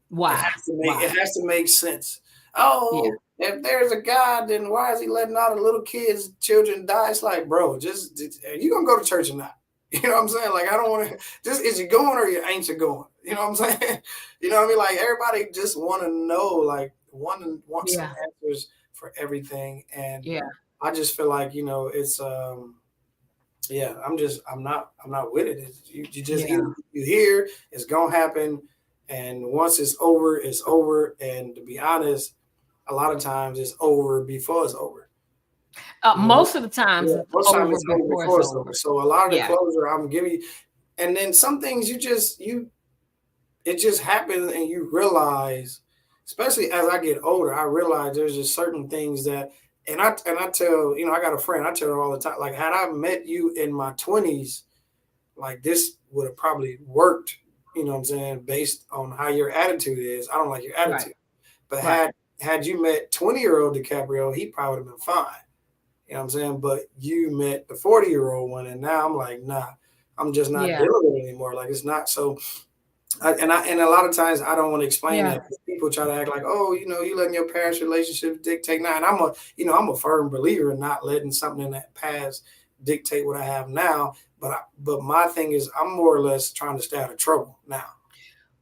Why? it Why? has to make sense. Yeah. Oh, if there's a God, then why is he letting all the little children die? It's like, bro, just are you gonna go to church or not? You know what I'm saying? Like, I don't want to. Just is you going or you ain't you going? You know what I'm saying? You know what I mean? Like everybody just want to know, like want some Yeah. answers for everything, and Yeah. I just feel like it's yeah. I'm not with it. You just Yeah. either you hear it's gonna happen, and once it's over, it's over. And to be honest, a lot of times it's over before it's over. You know, Most of the times yeah, it's most time over it's over before it's before it's over. over. So a lot of the Yeah. closure I'm giving you, and then some things it just happens and you realize, especially as I get older, I realize there's just certain things that, and I tell I got a friend, I tell her all the time, like had I met you in my 20s, like this would have probably worked. You know what I'm saying? Based on how your attitude is, I don't like your Right. attitude. But Right. had you met 20-year-old DiCaprio, he probably would have been fine. You know what I'm saying? But you met the 40-year-old one, and now I'm like, nah, I'm just not Yeah. dealing with it anymore. Like it's not so. And a lot of times I don't want to explain Yeah. that because people try to act like, oh, you letting your parents' relationship dictate now. And I'm a firm believer in not letting something in that past dictate what I have now. But my thing is, I'm more or less trying to stay out of trouble now.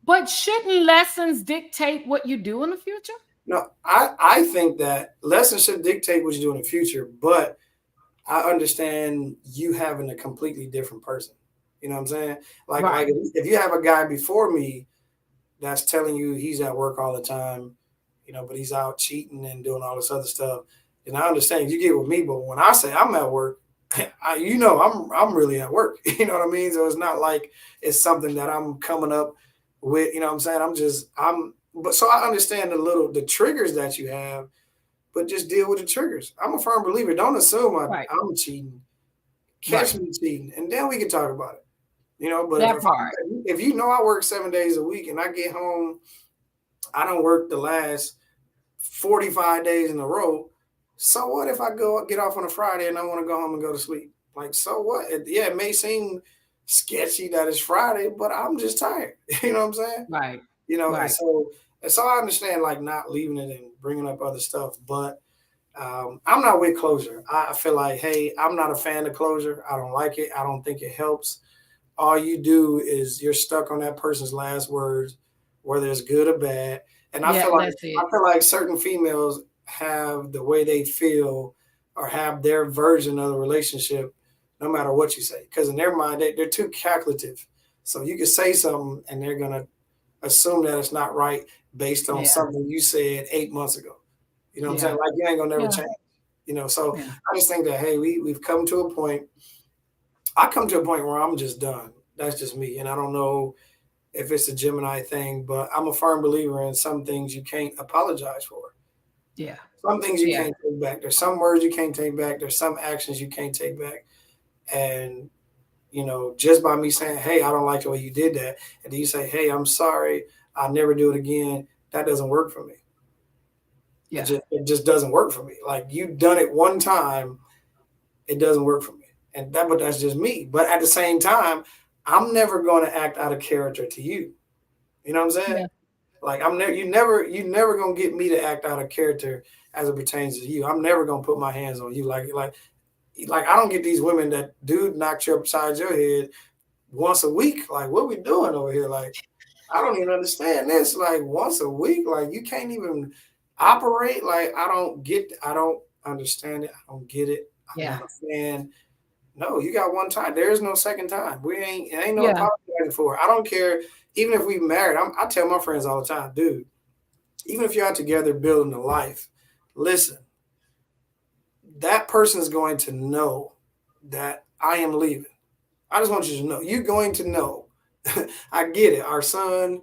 But shouldn't lessons dictate what you do in the future? No, I think that lessons should dictate what you do in the future, but I understand you having a completely different person. You know what I'm saying? Like Right. if you have a guy before me that's telling you he's at work all the time, but he's out cheating and doing all this other stuff, then I understand you get with me. But when I say I'm at work, I'm really at work. You know what I mean? So it's not like it's something that I'm coming up with. You know what I'm saying? But so I understand the triggers that you have, but just deal with the triggers. I'm a firm believer. Don't assume Right. I'm cheating. Catch Right. me cheating, and then we can talk about it. But That part. if you know I work 7 days a week and I get home, I don't work the last 45 days in a row. So what if I go get off on a Friday and I want to go home and go to sleep? Like, so what? It may seem sketchy that it's Friday, but I'm just tired. You know what I'm saying? Right. And Right. so I understand like not leaving it and bringing up other stuff, but I'm not with closure. I feel like, hey, I'm not a fan of closure. I don't like it. I don't think it helps. All you do is you're stuck on that person's last words, whether it's good or bad. And I Yeah, feel like that's it. I feel like certain females have the way they feel or have their version of the relationship, no matter what you say, because in their mind they're too calculative. So you can say something and they're gonna assume that it's not right based on Yeah. something you said 8 months ago. You know what I'm saying? Yeah. Like you ain't gonna never Yeah. change. So Yeah. I just think that hey, we've come to a point. I come to a point where I'm just done. That's just me, and I don't know if it's a Gemini thing, but I'm a firm believer in some things you can't apologize for. Yeah. Some things you Yeah. can't take back. There's some words you can't take back. There's some actions you can't take back. And just by me saying, "Hey, I don't like the way you did that," and then you say, "Hey, I'm sorry. I'll never do it again." That doesn't work for me. It Yeah. just it just doesn't work for me. Like you've done it one time, it doesn't work for me. But that's just me. But at the same time, I'm never going to act out of character to you. You know what I'm saying? Yeah. Like I'm never you never gonna get me to act out of character as it pertains to you. I'm never gonna put my hands on you. Like I don't get these women that dude knocks you upside your head once a week. Like what we doing over here? Like I don't even understand this. Like once a week, like you can't even operate. Like I don't understand it. I don't get it. I'm Yeah. not a fan. No, you got one time. There is no second time. It ain't no Yeah. apologizing for it. I don't care. Even if we married, I tell my friends all the time, dude. Even if you're out together building a life, listen. That person is going to know that I am leaving. I just want you to know. You're going to know. I get it. Our son,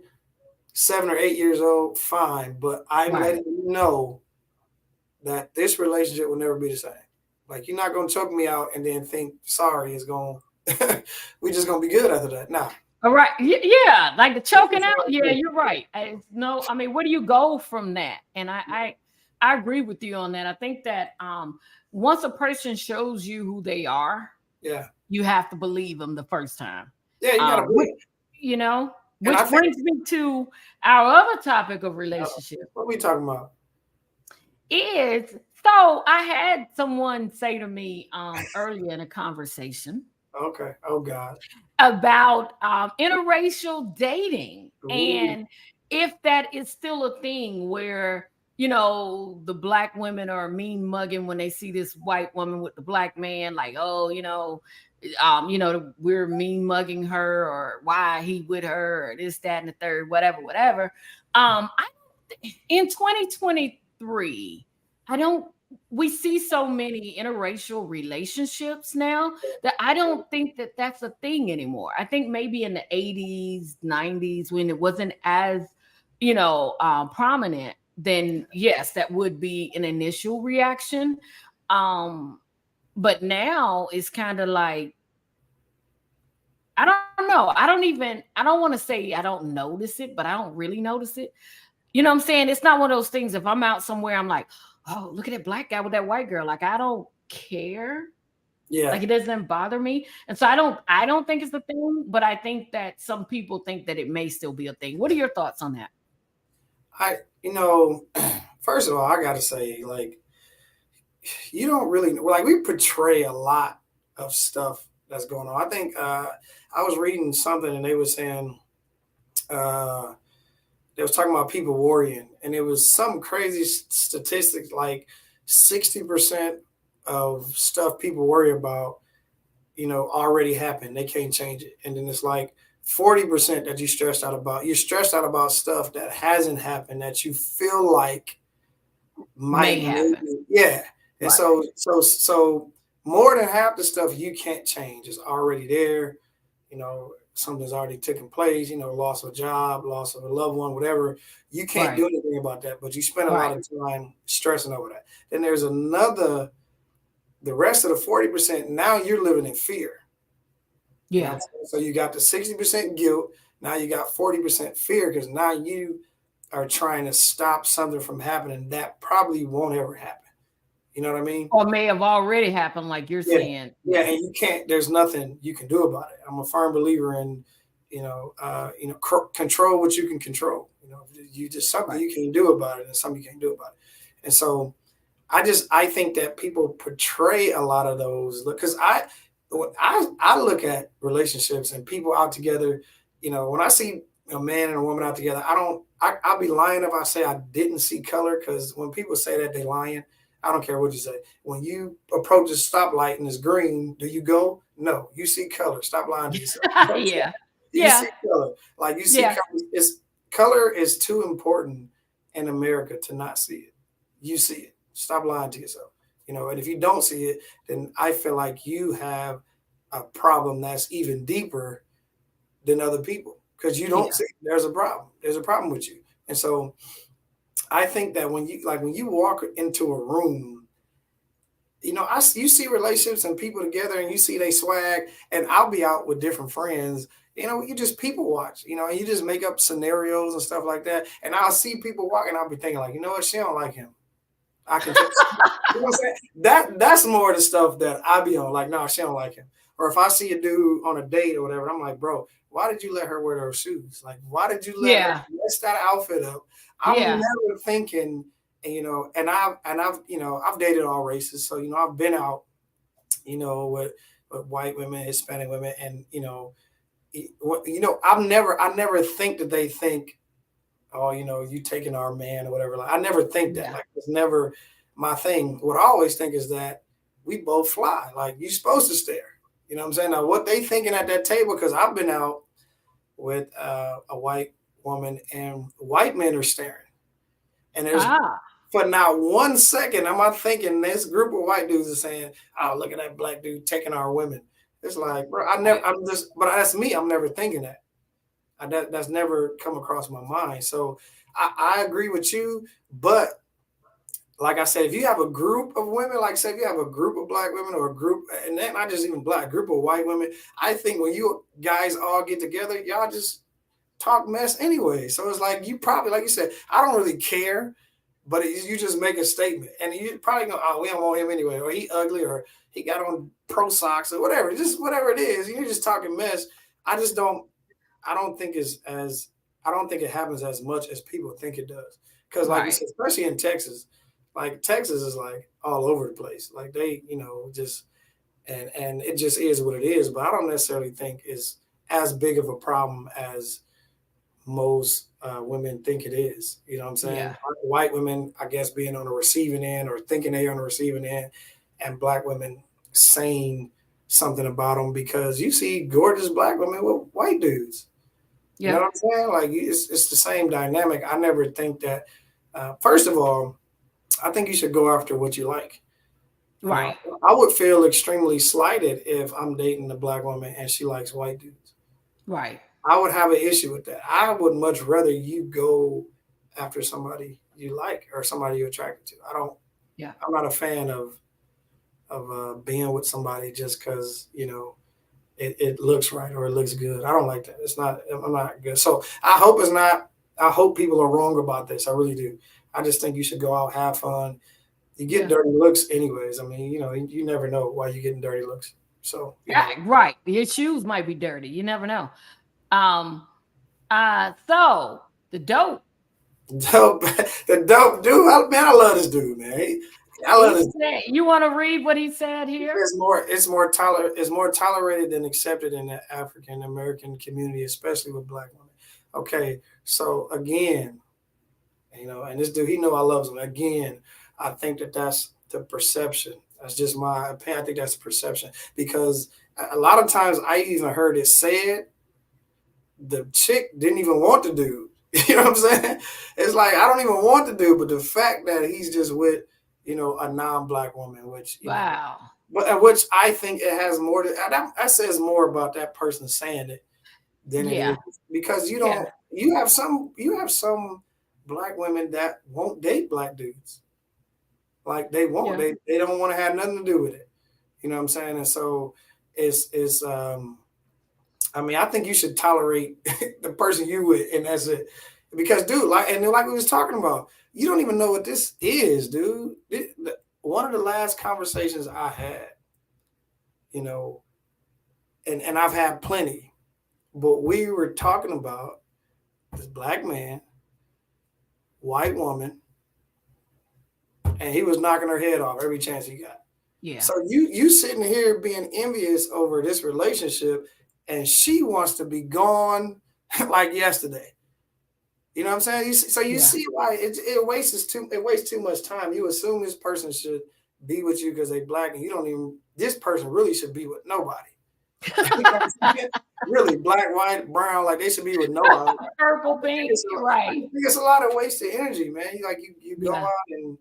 7 or 8 years old, fine, but I'm Right. letting you know that this relationship will never be the same. Like you're not gonna choke me out and then think sorry is going. We just gonna be good after that. Nah. All right. Yeah. Like the choking That's out. how I Yeah, feel. you're right. No, I mean, where do you go from that? And I agree with you on that. I think that once a person shows you who they are, Yeah. you have to believe them the first time. Yeah, you gotta Which, believe. you know, And I which think brings me to our other topic of relationship what we talking about? is so I had someone say to me earlier in a conversation Okay. Oh God. about interracial dating Ooh. and if that is still a thing where the black women are mean mugging when they see this white woman with the black man, like, oh, we're mean mugging her, or why he with her, or this, that, and the third, whatever. I in 2023, I don't we see so many interracial relationships now that I don't think that that's a thing anymore. I think maybe in the 80s, 90s, when it wasn't as, prominent, then yes, that would be an initial reaction. Um, but now it's kind of like, I don't know. I don't want to say I don't notice it, but I don't really notice it. You know what I'm saying? It's not one of those things. If I'm out somewhere, I'm like, oh, look at that black guy with that white girl. Like, I don't care. Yeah. Like, it doesn't bother me. And so I don't think it's a thing, but I think that some people think that it may still be a thing. What are your thoughts on that? I you know, first of all, I gotta say, like, you don't really like we portray a lot of stuff that's going on. I think I was reading something and they were saying uh, they was talking about people worrying, and it was some crazy statistics like 60% of stuff people worry about, already happened. They can't change it, and then it's like 40% that you stressed out about. You're stressed out about stuff that hasn't happened that you feel like May might happen. maybe, yeah. And Right. so more than half the stuff you can't change is already there. Something's already taken place. Loss of a job, loss of a loved one, whatever. You can't Right. do anything about that, but you spend a lot Right. of time stressing over that. Then there's the rest of the 40%. Now you're living in fear. Yeah. So you got the 60% guilt. Now you got 40% fear because now you are trying to stop something from happening that probably won't ever happen. You know what I mean? Or may have already happened, like you're Yeah, saying. yeah, Yeah. and you can't. There's nothing you can do about it. I'm a firm believer in, control what you can control. You just something Right. you can do about it, and something you can't do about it. And so I think that people portray a lot of those because I look at relationships and people out together. When I see a man and a woman out together, I'll be lying if I say I didn't see color because when people say that they lying. I don't care what you say. When you approach a stoplight and it's green, do you go? No, you see color. Stop lying to yourself. You know what I'm saying? Yeah. You Yeah. see color. Like you see Yeah. color. Color is too important in America to not see it. You see it. Stop lying to yourself. And if you don't see it, then I feel like you have a problem that's even deeper than other people because you don't Yeah. see it. There's a problem. There's a problem with you. And so I think that when you walk into a room, you see relationships and people together and you see they swag, and I'll be out with different friends. You just people watch, and you just make up scenarios and stuff like that. And I'll see people walking, I'll be thinking like, you know what, she don't like him. I can tell. You know what I'm saying? That's more of the stuff that I be on. Like, no, she don't like him. Or if I see a dude on a date or whatever, I'm like, bro, why did you let her wear those shoes? Like, why did you let her Yeah. mess that outfit up? I'm Yeah. never thinking, I've dated all races, so I've been out, with white women, Hispanic women, and I never think that they think, oh, you taking our man or whatever. Like I never think that. Yeah. Like it's never my thing. What I always think is that we both fly. Like you're supposed to stare. You know what I'm saying? Now what they thinking at that table, because I've been out with a white woman and white men are staring. And there's Ah. for not 1 second am I thinking this group of white dudes are saying, oh, look at that black dude taking our women. It's like, bro, Right. but that's me. I'm never thinking that. That's never come across my mind. So I agree with you, but like I said, if you have a group of women, like say if you have a group of black women or a group, and then not just even black, group of white women, I think when you guys all get together, y'all just talk mess anyway. So it's like you probably, like you said, I don't really care, but you just make a statement, and you probably go, oh, we don't want him anyway, or he ugly, or he got on pro socks, or whatever, just whatever it is. You're just talking mess. I just don't. I don't think it's as I don't think it happens as much as people think it does. Because like you Right. said, especially in Texas, like Texas is like all over the place. Like they, just and it just is what it is. But I don't necessarily think it's as big of a problem as most women think it is. You know what I'm saying? Yeah. White women, I guess, being on the receiving end or thinking they're on the receiving end, and black women saying something about them because you see gorgeous black women with white dudes. You know Yep. what I'm saying? Like it's the same dynamic. I never think that. First of all, I think you should go after what you like. You know, Right. I would feel extremely slighted if I'm dating a black woman and she likes white dudes. Right. I would have an issue with that. I would much rather you go after somebody you like or somebody you're attracted to. Yeah. I'm not a fan of being with somebody just because it looks right or it looks good. I don't like that. It's not. I'm not good. So I hope it's not. I hope people are wrong about this. I really do. I just think you should go out, have fun. You get Yeah. dirty looks anyways. I mean, you never know why you're getting dirty looks. So Yeah. Right. Your shoes might be dirty. You never know. Um. So the dope. dope, the dope dude. Man, I love this dude, man. I love this. You want to read what he said here? It's more tolerated than accepted in the African American community, especially with black women. Okay, so again, and this dude, he know I love him. Again, I think that's the perception. That's just my opinion. I think that's the perception because a lot of times I even heard it said the chick didn't even want the dude. You know what I'm saying? It's like I don't even want the dude, but the fact that he's just with a non-black woman, which wow, but which I think it has more to that says more about that person saying it than it is because you have some black women that won't date black dudes. Like they won't. They don't want to have nothing to do with it. You know what I'm saying? And so it's I mean, I think you should tolerate the person you with, and that's it. Because, dude, like we was talking about, you don't even know what this is, dude. One of the last conversations I had, and I've had plenty, but we were talking about this black man, white woman, and he was knocking her head off every chance he got. Yeah. So you sitting here being envious over this relationship, and she wants to be gone like yesterday. You know what I'm saying? You see why it wastes too much time. You assume this person should be with you because they black, and you don't even. This person really should be with nobody. Really, black, white, brown, like they should be with nobody. Purple, pink, right? I think it's a lot of wasted energy, man. You go out and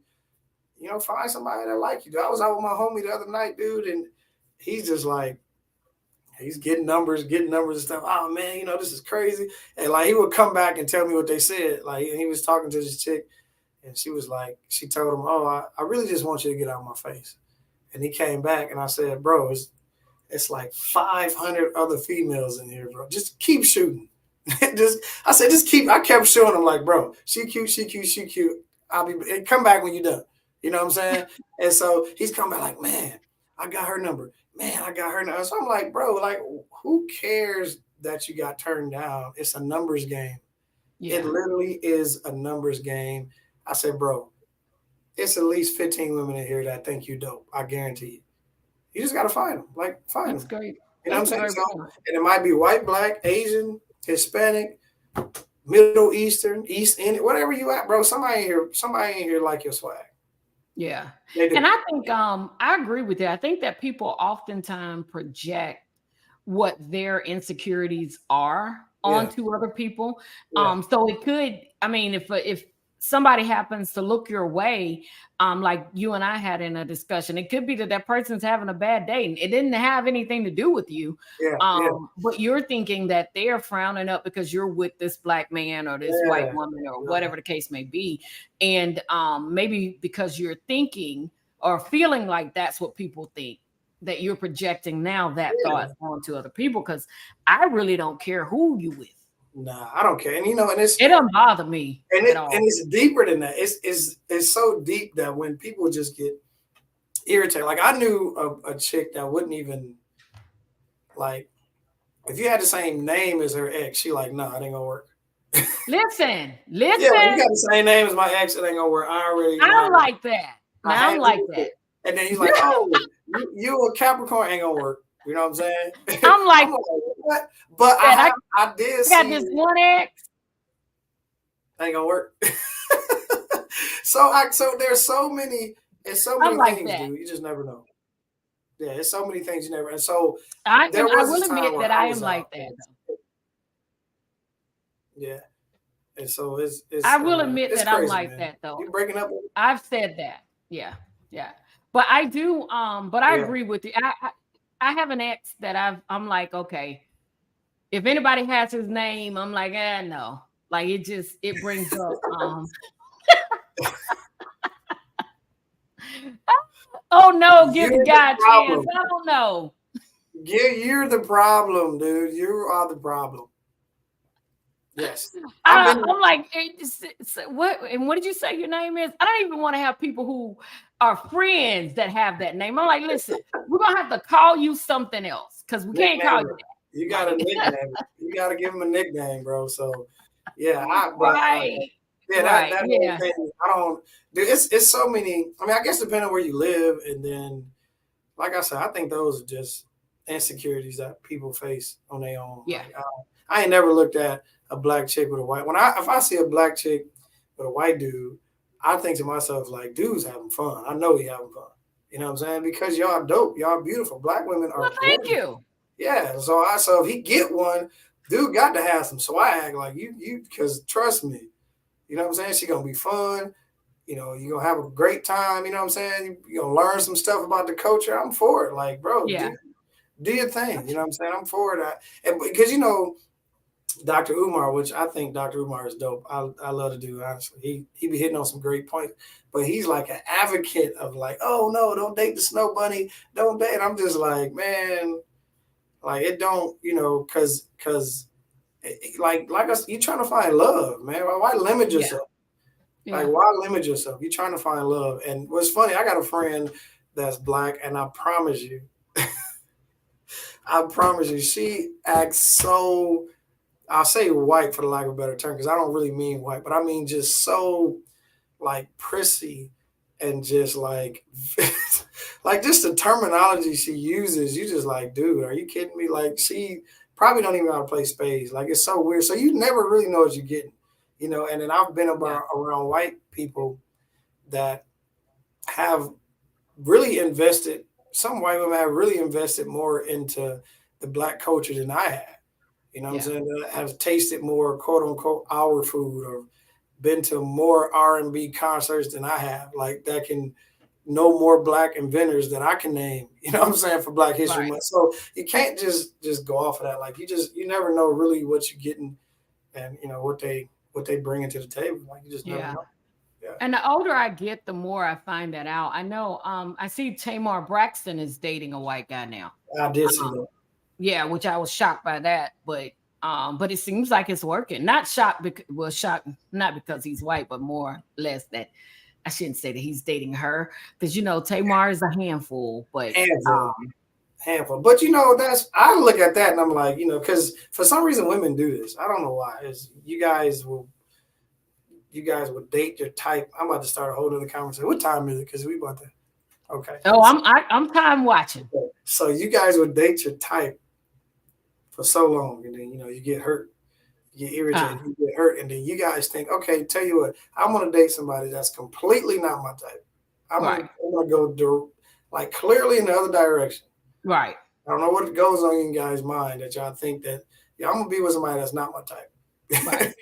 find somebody that like you. I was out with my homie the other night, dude, and he's just like. He's getting numbers and stuff. Oh man, this is crazy. And like he would come back and tell me what they said. Like he was talking to this chick, and she was like, she told him, "Oh, I really just want you to get out of my face." And he came back, and I said, "Bro, it's like 500 other females in here, bro. Just keep shooting." Just keep. I kept showing him like, bro, she cute. And come back when you're done. You know what I'm saying? And so he's coming back like, man, I got her number. Man, I got her now. So I'm like, bro, like, who cares that you got turned down? It's a numbers game. Yeah. It literally is a numbers game. I said, bro, it's at least 15 women in here that think you dope. I guarantee you. You just got to find them. Like, find them. That's great. You know what I'm saying? So, and it might be white, black, Asian, Hispanic, Middle Eastern, East Indian, whatever you at, bro. Somebody in here like your swag. Yeah. And I think I agree with you. I think that people oftentimes project what their insecurities are onto other people. So it could, I mean, if somebody happens to look your way, like you and I had in a discussion, it could be that person's having a bad day. It didn't have anything to do with you. But you're thinking that they're frowning up because you're with this black man or this white woman or whatever the case may be. And maybe because you're thinking or feeling like that's what people think, that you're projecting now that thought onto other people. Because I really don't care who you with. Nah, I don't care. And and it doesn't bother me at all. And it's deeper than that. It's so deep that when people just get irritated, like I knew a chick that wouldn't even like if you had the same name as her ex, she like, nah, it ain't gonna work. Listen. Yeah, you got the same name as my ex, it ain't gonna work. I don't like that. I'm like that. And then he's like, oh, you a Capricorn, ain't gonna work. You know what I'm saying? I'm like what? But I did see. I got this one ex. Ain't gonna work. So there's so many. It's so many things, dude. You just never know. Yeah, it's so many things you never. And so I will admit that I am like that. Yeah, and so it's. I will admit that crazy, I'm like man. that though. You breaking up? I've said that. Yeah. But I do. But I agree with you. I have an ex that I'm like, okay, if anybody has his name, I'm like, no. Like it brings up oh no, give the guy a chance. I don't know. You're the problem, dude. You are the problem. Yes. I'm like, what? And what did you say your name is? I don't even want to have people who are friends that have that name. I'm like, listen, we're gonna have to call you something else because we can't call you that. You got a nickname. You got to give him a nickname, bro. So, yeah, right. Yeah, Right. that whole Yeah. thing. I don't. Dude, it's so many. I mean, I guess depending on where you live, and then, like I said, I think those are just insecurities that people face on their own. Yeah. Like I ain't never looked at a black chick with a white. If I see a black chick with a white dude, I think to myself like, dude's having fun. I know he having fun. You know what I'm saying? Because y'all dope, y'all beautiful. Black women are Well, thank gorgeous. you. Yeah. So if he get one, dude got to have some swag. Like you because trust me, you know what I'm saying? She gonna be fun. You know, you're gonna have a great time. You know what I'm saying? You're gonna learn some stuff about the culture. I'm for it. Like, bro, Yeah. do your thing. You know what I'm saying? I'm for it. And because Dr. Umar, which I think Dr. Umar is dope. I love to do honestly. He be hitting on some great points, but he's like an advocate of like, oh no, don't date the snow bunny, don't date. I'm just like, man, like it don't, because like us, you trying to find love, man. Why limit Yeah. yourself? Like, Yeah. why limit yourself? You're trying to find love. And what's funny, I got a friend that's black, and I promise you, she acts so, I'll say white for the lack of a better term, because I don't really mean white, but I mean just so like prissy and just like like just the terminology she uses, you just like, dude, are you kidding me? Like she probably don't even know how to play spades. Like it's so weird. So you never really know what you're getting, and then I've been Yeah. around white people that have really invested, some white women have really invested more into the black culture than I have. You know what I'm Yeah. saying? That have tasted more quote unquote our food, or been to more R&B concerts than I have. Like that can know more black inventors than I can name. You know what I'm saying, for Black History Right. Month. So you can't just go off of that. Like you never know really what you're getting, and what they bring into the table. Like you just never Yeah. know. Yeah, And the older I get, the more I find that out. I know. I see Tamar Braxton is dating a white guy now. I did see Um, that. yeah, which I was shocked by that, but it seems like it's working. Not shocked because well, shocked not because he's white, but more or less that I shouldn't say that he's dating her because Tamar is a handful, but Handful, handful. But that's, I look at that and I'm like, because for some reason women do this. I don't know why. Is you guys will date your type. I'm about to start a whole other conversation. What time is it? Because we about to. Okay. oh, I'm time watching. So you guys would date your type for so long, and then you get hurt, you get Uh, irritated, you get hurt, and then you guys think, okay, tell you what, I'm gonna date somebody that's completely not my type. I'm gonna, right, I'm gonna go like clearly in the other direction. right, I don't know what goes on in you guys' mind that y'all think that, yeah, I'm gonna be with somebody that's not my type. right,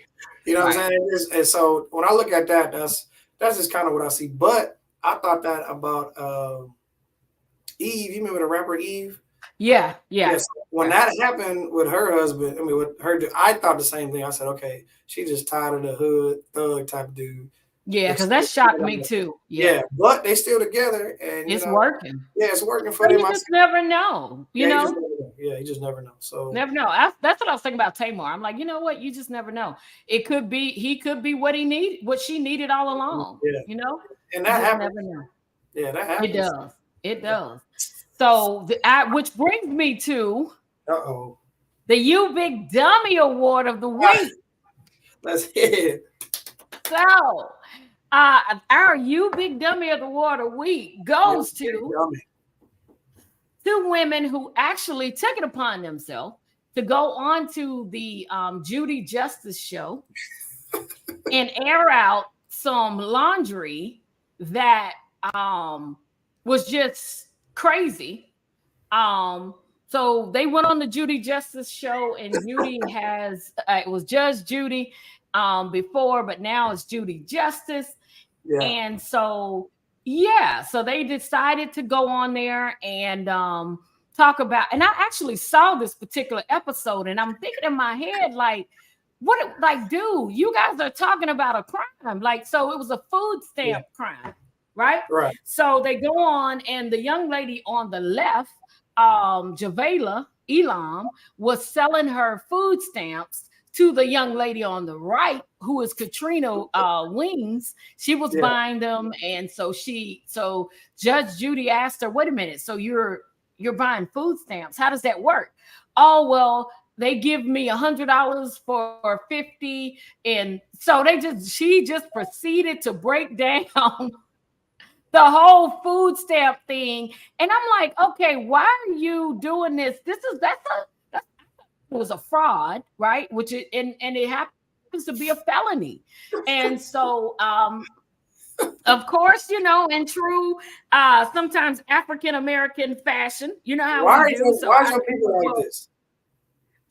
You know what I'm right. saying? And so when I look at that, that's just kind of what I see. But I thought that about Eve. You remember the rapper Eve? Yeah, yeah, Yes. When yeah. that happened with her husband, I mean, with her, I thought the same thing. I said, okay, she just tired of the hood thug type of dude. Yeah, They because that still shocked me together. too. Yeah, Yeah, but they still together, and it's working. yeah, it's working for But them. you just never know, Yeah, you just never know. Yeah, you just never know. So Never know. That's what I was thinking about Tamar. I'm like, you know what? You just never know. It could be he could be what she needed all along. yeah, and You that just happens. never know. Yeah, that It happens. does. It Yeah. does. So which brings me to Uh-oh. the You Big Dummy Award of the week. Let's hit it. So our You Big Dummy of the Award of the week Yeah, goes big to dummy. two women who actually took it upon themselves to go on to the Judy Justice show and air out some laundry that was just crazy. So they went on the Judy Justice show, and Judy has it was Judge Judy before, but now it's Judy Justice. Yeah. And so yeah, so they decided to go on there and talk about, and I actually saw this particular episode, and I'm thinking in my head, like, what, like, dude, you guys are talking about a crime. Like, so it was a food Yeah. stamp crime, right? Right. So they go on, and the young lady on the left, Javala Elam, was selling her food stamps to the young lady on the right, who is Katrina Wings. She was Yeah. buying them, and so Judge Judy asked her, "Wait a minute, so you're buying food stamps? How does that work?" Oh well, they give me $100 for 50. And so she just proceeded to break down the whole food stamp thing. And I'm like, okay, why are you doing this? That's it was a fraud, right? Which it and it happens to be a felony. And so of course, in true sometimes African American fashion, you know how we do. So why is your people like this?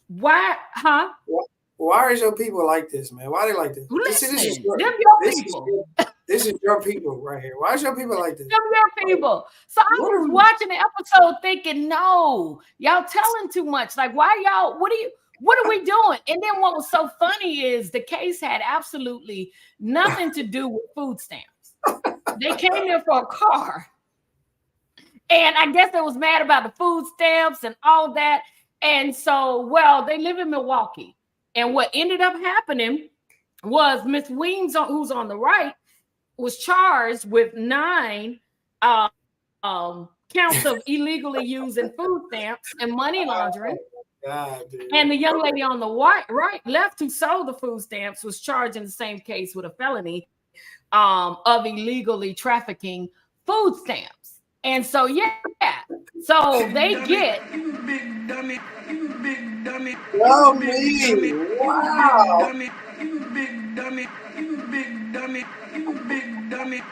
Why, huh? Why is your people like this, man? Why they like this? Listen, this is people. This is your people right here. Why is your people like this? Them your people. So I was watching the episode thinking, no, y'all telling too much. Like, why y'all? What are we doing? And then what was so funny is the case had absolutely nothing to do with food stamps. They came there for a car. And I guess they was mad about the food stamps and all that. And so, well, they live in Milwaukee. And what ended up happening was Miss Weems, who's on the right, was charged with 9 counts of illegally using food stamps and money laundering. God, and the young lady on the left who sold the food stamps was charged in the same case with a felony of illegally trafficking food stamps. And so, so they get. You big dummy. You big dummy. Wow. You big dummy. You big dummy. You big dummy.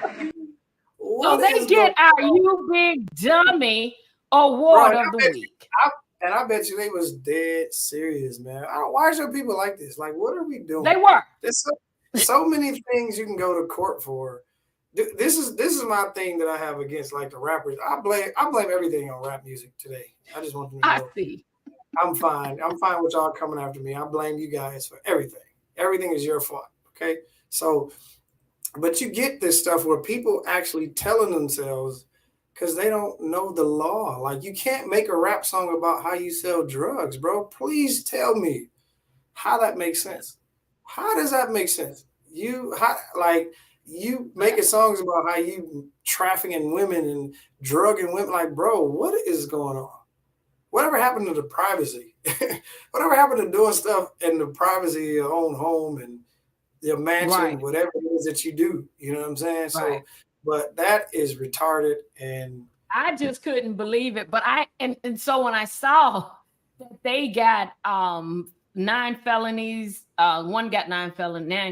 So they get our "You Big Dummy" award of the week. I bet you they was dead serious, man. Why is your people like this? Like, what are we doing? They were. There's so many things you can go to court for. This is my thing that I have against like the rappers. I blame everything on rap music today. I just want them to know. I see. I'm fine with y'all coming after me. I blame you guys for everything. Everything is your fault. Okay. So, but you get this stuff where people actually telling themselves because they don't know the law. Like, you can't make a rap song about how you sell drugs, bro. Please tell me how that makes sense. How does that make sense? You making songs about how you trafficking women and drugging women. Like, bro, what is going on? Whatever happened to the privacy? Whatever happened to doing stuff in the privacy of your own home and your mansion, whatever it is that you do? You know what I'm saying? So, but that is retarded, and I just couldn't believe it. But and so when I saw that they got 9 felonies, one got 9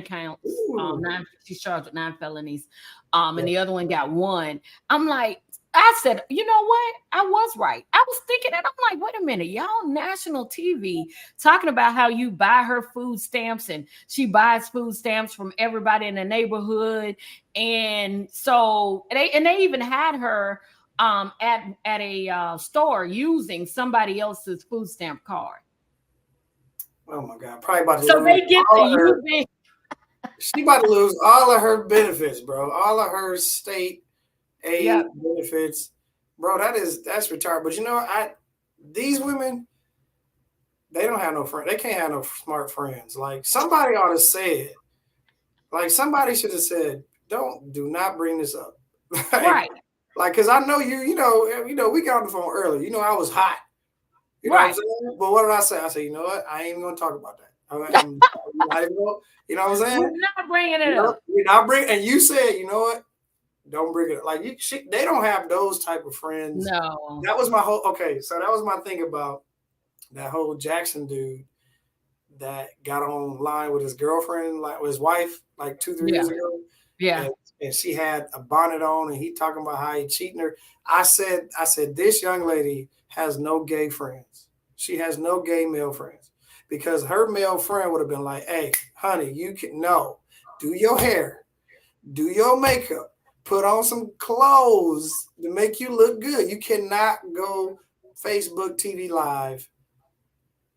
counts, 9, she's charged with 9 felonies, and the other one got 1. I'm like, I said, you know what? I was right. I was thinking that. I'm like, wait a minute, y'all national TV talking about how you buy her food stamps and she buys food stamps from everybody in the neighborhood. And so they even had her at a store using somebody else's food stamp card. Oh my God, probably about to so they get the she about to lose all of her benefits, bro. All of her state aid benefits, bro. That's retarded. But you know, these women, they don't have no friends. They can't have no smart friends. Like, somebody ought to say it. Like, somebody should have said, do not bring this up. Like, because I know you know, we got on the phone earlier. You know, I was hot. You know what I'm saying? But what did I say? I said, you know what? I ain't even gonna talk about that. I'm not even gonna, you know what I'm saying? We're not bringing it up. We're not bringing. And you said, you know what? Don't bring it up. Like, they don't have those type of friends. No. That was my whole. Okay, so that was my thing about that whole Jackson dude that got online with his girlfriend, like with his wife, like 2-3 years ago. Yeah. And she had a bonnet on, and he talking about how he cheating her. I said, this young lady has no gay friends. She has no gay male friends, because her male friend would have been like, hey, honey, you can do your hair, do your makeup, put on some clothes to make you look good. You cannot go Facebook TV live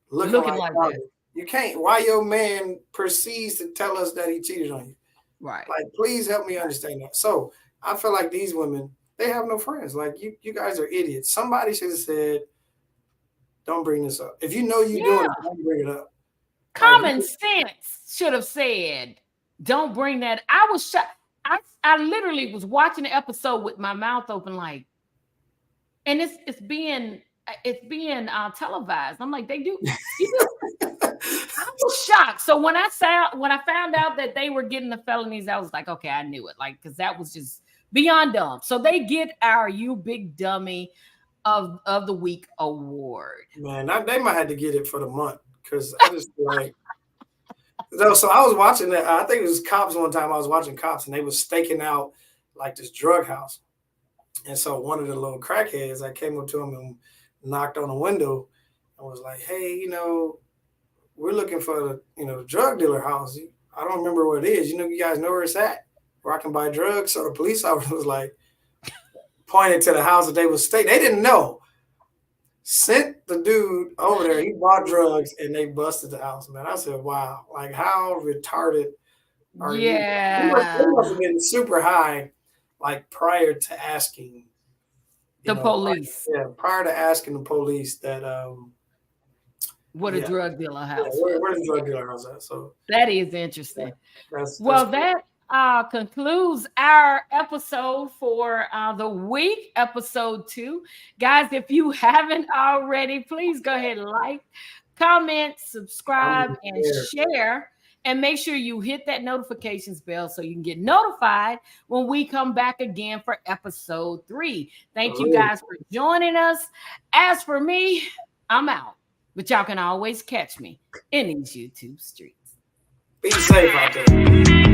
looking like that. You can't. Why your man proceeds to tell us that he cheated on you? Right. Like, please help me understand that. So I feel like these women, they have no friends. Like, you guys are idiots. Somebody should have said, don't bring this up. If you know you're doing it, don't bring it up. Common sense should have said, don't bring that. I was shocked. I literally was watching the episode with my mouth open, like, and it's being it's being televised. I'm like, they do. You do. I was shocked. So when I found out that they were getting the felonies, I was like, okay, I knew it. Like, because that was just beyond dumb. So they get our "You Big Dummy" of the week award. Man, they might have to get it for the month because I just like. So I was watching that. I think it was Cops one time. I was watching Cops and they was staking out like this drug house. And so one of the little crackheads, I came up to him and knocked on the window and was like, "Hey, we're looking for the drug dealer house. I don't remember what it is. You guys know where it's at, where I can buy drugs." So the police officer was like, pointed to the house that they was staying. They didn't know. Sent the dude over there. He bought drugs and they busted the house, man. I said, wow, like how retarded are you? They must have been super high, like prior to asking the police. Prior to asking the police that what a drug dealer house. Where the drug dealer house at? So that is interesting. That's that concludes our episode for the week, episode 2. Guys, if you haven't already, please go ahead and like, comment, subscribe, and share. And make sure you hit that notifications bell so you can get notified when we come back again for episode 3. Thank you guys for joining us. As for me, I'm out. But y'all can always catch me in these YouTube streets. Be safe out there.